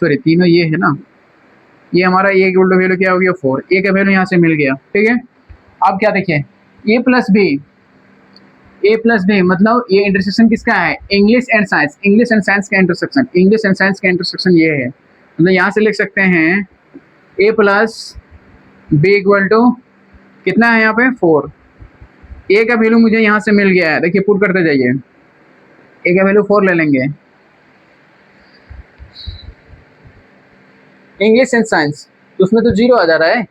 सॉरी तीनों ये है ना ये हमारा ए की उल्टा वैल्यू क्या हो गया 4 ए का वैल्यू यहाँ से मिल गया ठीक है। अब क्या देखिए ए प्लस बी मतलब ये इंटरसेक्शन किसका है इंग्लिश एंड साइंस का इंटरसेक्शन इंग्लिश एंड साइंस का इंटरसेक्शन ये है मतलब यहाँ से लिख सकते हैं ए प्लस बी इक्वल टू कितना है यहाँ पे 4 ए का वैल्यू मुझे यहाँ से मिल गया है देखिए पुट करते जाइए ए का वैल्यू 4 ले लेंगे इंग्लिश एंड साइंस तो उसमें तो 0 आ जा रहा है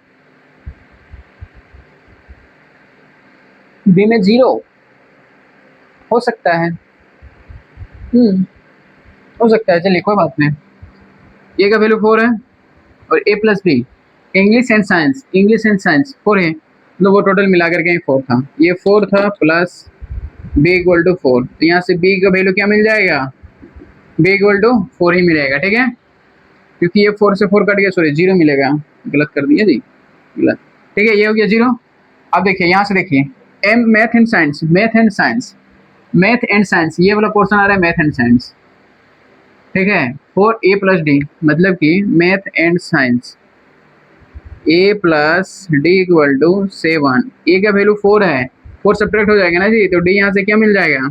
बी में 0 हो सकता है हो सकता है चलिए कोई बात नहीं ए का वैल्यू 4 है और A plus B English and science 4 है मतलब वो टोटल मिला करके 4 था ये 4 था प्लस बी इक्वल टू 4 तो यहाँ से बी का वैल्यू क्या मिल जाएगा बी इक्वल टू 4 ही मिलेगा ठीक है क्योंकि ये 4 से 4 कट गया सॉरी 0 मिलेगा गलत कर दिया जी गलत ठीक है ये हो गया 0। अब देखिए यहाँ से देखिए एम मैथ एंड साइंस ये वाला पोर्शन आ रहा है मैथ एंड साइंस ठीक है 4 ए प्लस डी मतलब कि math and science A plus D equal to 7 A का वैल्यू 4 है 4 सब्ट्रैक्ट हो जाएगा ना जी तो डी यहाँ से क्या मिल जाएगा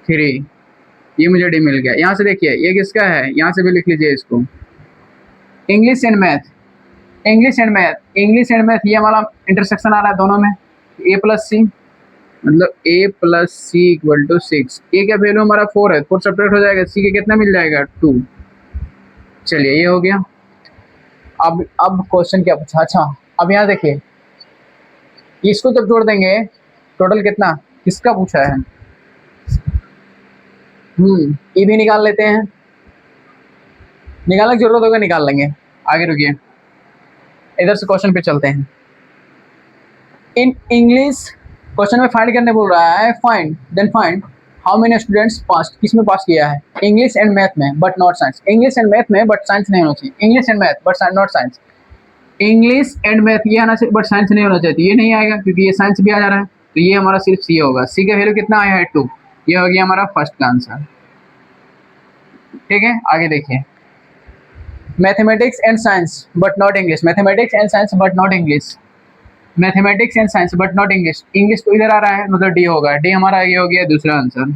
3 ये मुझे डी मिल गया। यहाँ से देखिए ये किसका है यहाँ से भी लिख लीजिए इसको इंग्लिश एंड मैथ ये हमारा इंटरसेक्शन आ रहा है दोनों में ए प्लस सी मतलब ए प्लस सी इक्वल टू 6 ए का वैल्यू हमारा 4 है 4 सब्ट्रैक्ट हो जाएगा सी के कितना मिल जाएगा 2 चलिए ये हो गया। अब क्वेश्चन क्या पूछा अच्छा अब यहाँ देखिए इसको जब जोड़ देंगे टोटल कितना किसका पूछा है ये भी निकाल लेते हैं निकालने की जरूरत होगा निकाल लेंगे आगे रुकिए इधर से क्वेश्चन पे चलते हैं। इन इंग्लिश क्वेश्चन में फाइंड करने बोल रहा है find how many students pass किस में पास किया है इंग्लिश एंड मैथ में but not science English and math में बट साइंस नहीं होना चाहिए English and math but not science English and math ये आना चाहिए बट साइंस नहीं होना चाहिए ये नहीं आएगा क्योंकि ये साइंस भी आ जा रहा है तो ये हमारा सिर्फ सी होगा सी का वैल्यू कितना आया है 2 ये हो गया हमारा फर्स्ट का आंसर ठीक है। आगे देखिए mathematics and science but not English mathematics and science but not English तो इधर आ रहा है मतलब डी होगा डी हमारा ये हो गया दूसरा आंसर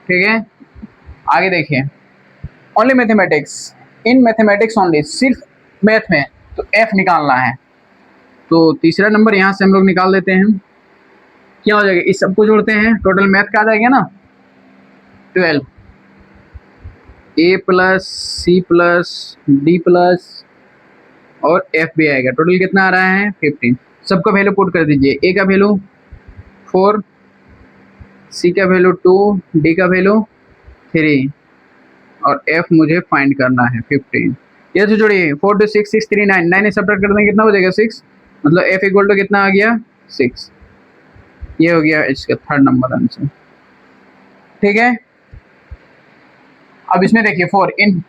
ठीक है। आगे देखिए only mathematics in mathematics only सिर्फ मैथ में तो एफ निकालना है तो तीसरा नंबर यहाँ से हम लोग निकाल देते हैं क्या हो जाएगा इस सबको जोड़ते हैं टोटल मैथ का आ जाएगा ना 12 A plus C plus D plus और एफ भी आएगा टोटल कितना आ रहा है 15 सबका वैल्यू पुट कर दीजिए ए का वैल्यू 4 सी का वैल्यू 2 डी का वैल्यू 3 और एफ मुझे फाइंड करना है 15 ये तो जोड़िए 4 2 6 6 3 9 9 सब्ट्रैक्ट कर देंगे कितना हो जाएगा 6 मतलब एफ इक्वल टू कितना आ गया 6 ये हो गया इसका थर्ड नंबर आंसर ठीक है। अब इसमें देखिए 4 in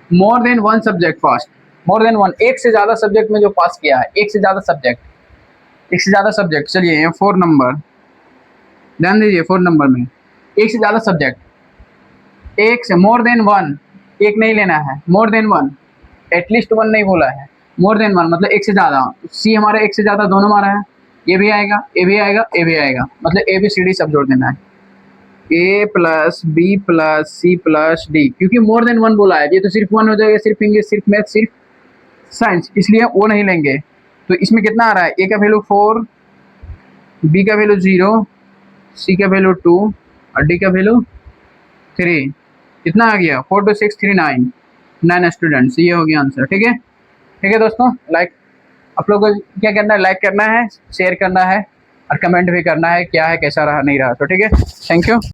more than one subject first, more than one, एक से ज़्यादा सब्जेक्ट में जो पास किया है, एक से ज़्यादा सब्जेक्ट, एक से ज़्यादा सब्जेक्ट। चलिए 4 नंबर, ध्यान दीजिए 4 नंबर में एक से ज़्यादा सब्जेक्ट, एक से मोर देन वन, एक नहीं लेना है, मोर देन वन, एटलीस्ट वन नहीं बोला है, मोर देन वन मतलब एक से ज़्यादा। सी हमारा एक से ज़्यादा दोनों हमारा है, ये भी आएगा, ये भी आएगा, ये भी आएगा, मतलब ए बी सी डी सब जोड़ देना है, A plus B plus C plus D, क्योंकि मोर देन वन बोला है, ये तो सिर्फ वन हो जाएगा, सिर्फ इंग्लिश, सिर्फ मैथ, सिर्फ साइंस, इसलिए वो नहीं लेंगे। तो इसमें कितना आ रहा है, ए का वैल्यू 4, बी का वैल्यू 0, सी का वैल्यू 2 और डी का वैल्यू 3। कितना आ गया, 4 2 6 3 9, 9 स्टूडेंट्स, ये हो गया आंसर। ठीक है, ठीक है दोस्तों, लाइक आप लोगों को क्या करना है, लाइक करना है, शेयर करना है और कमेंट भी करना है क्या है, कैसा रहा नहीं रहा। तो ठीक है, थैंक यू।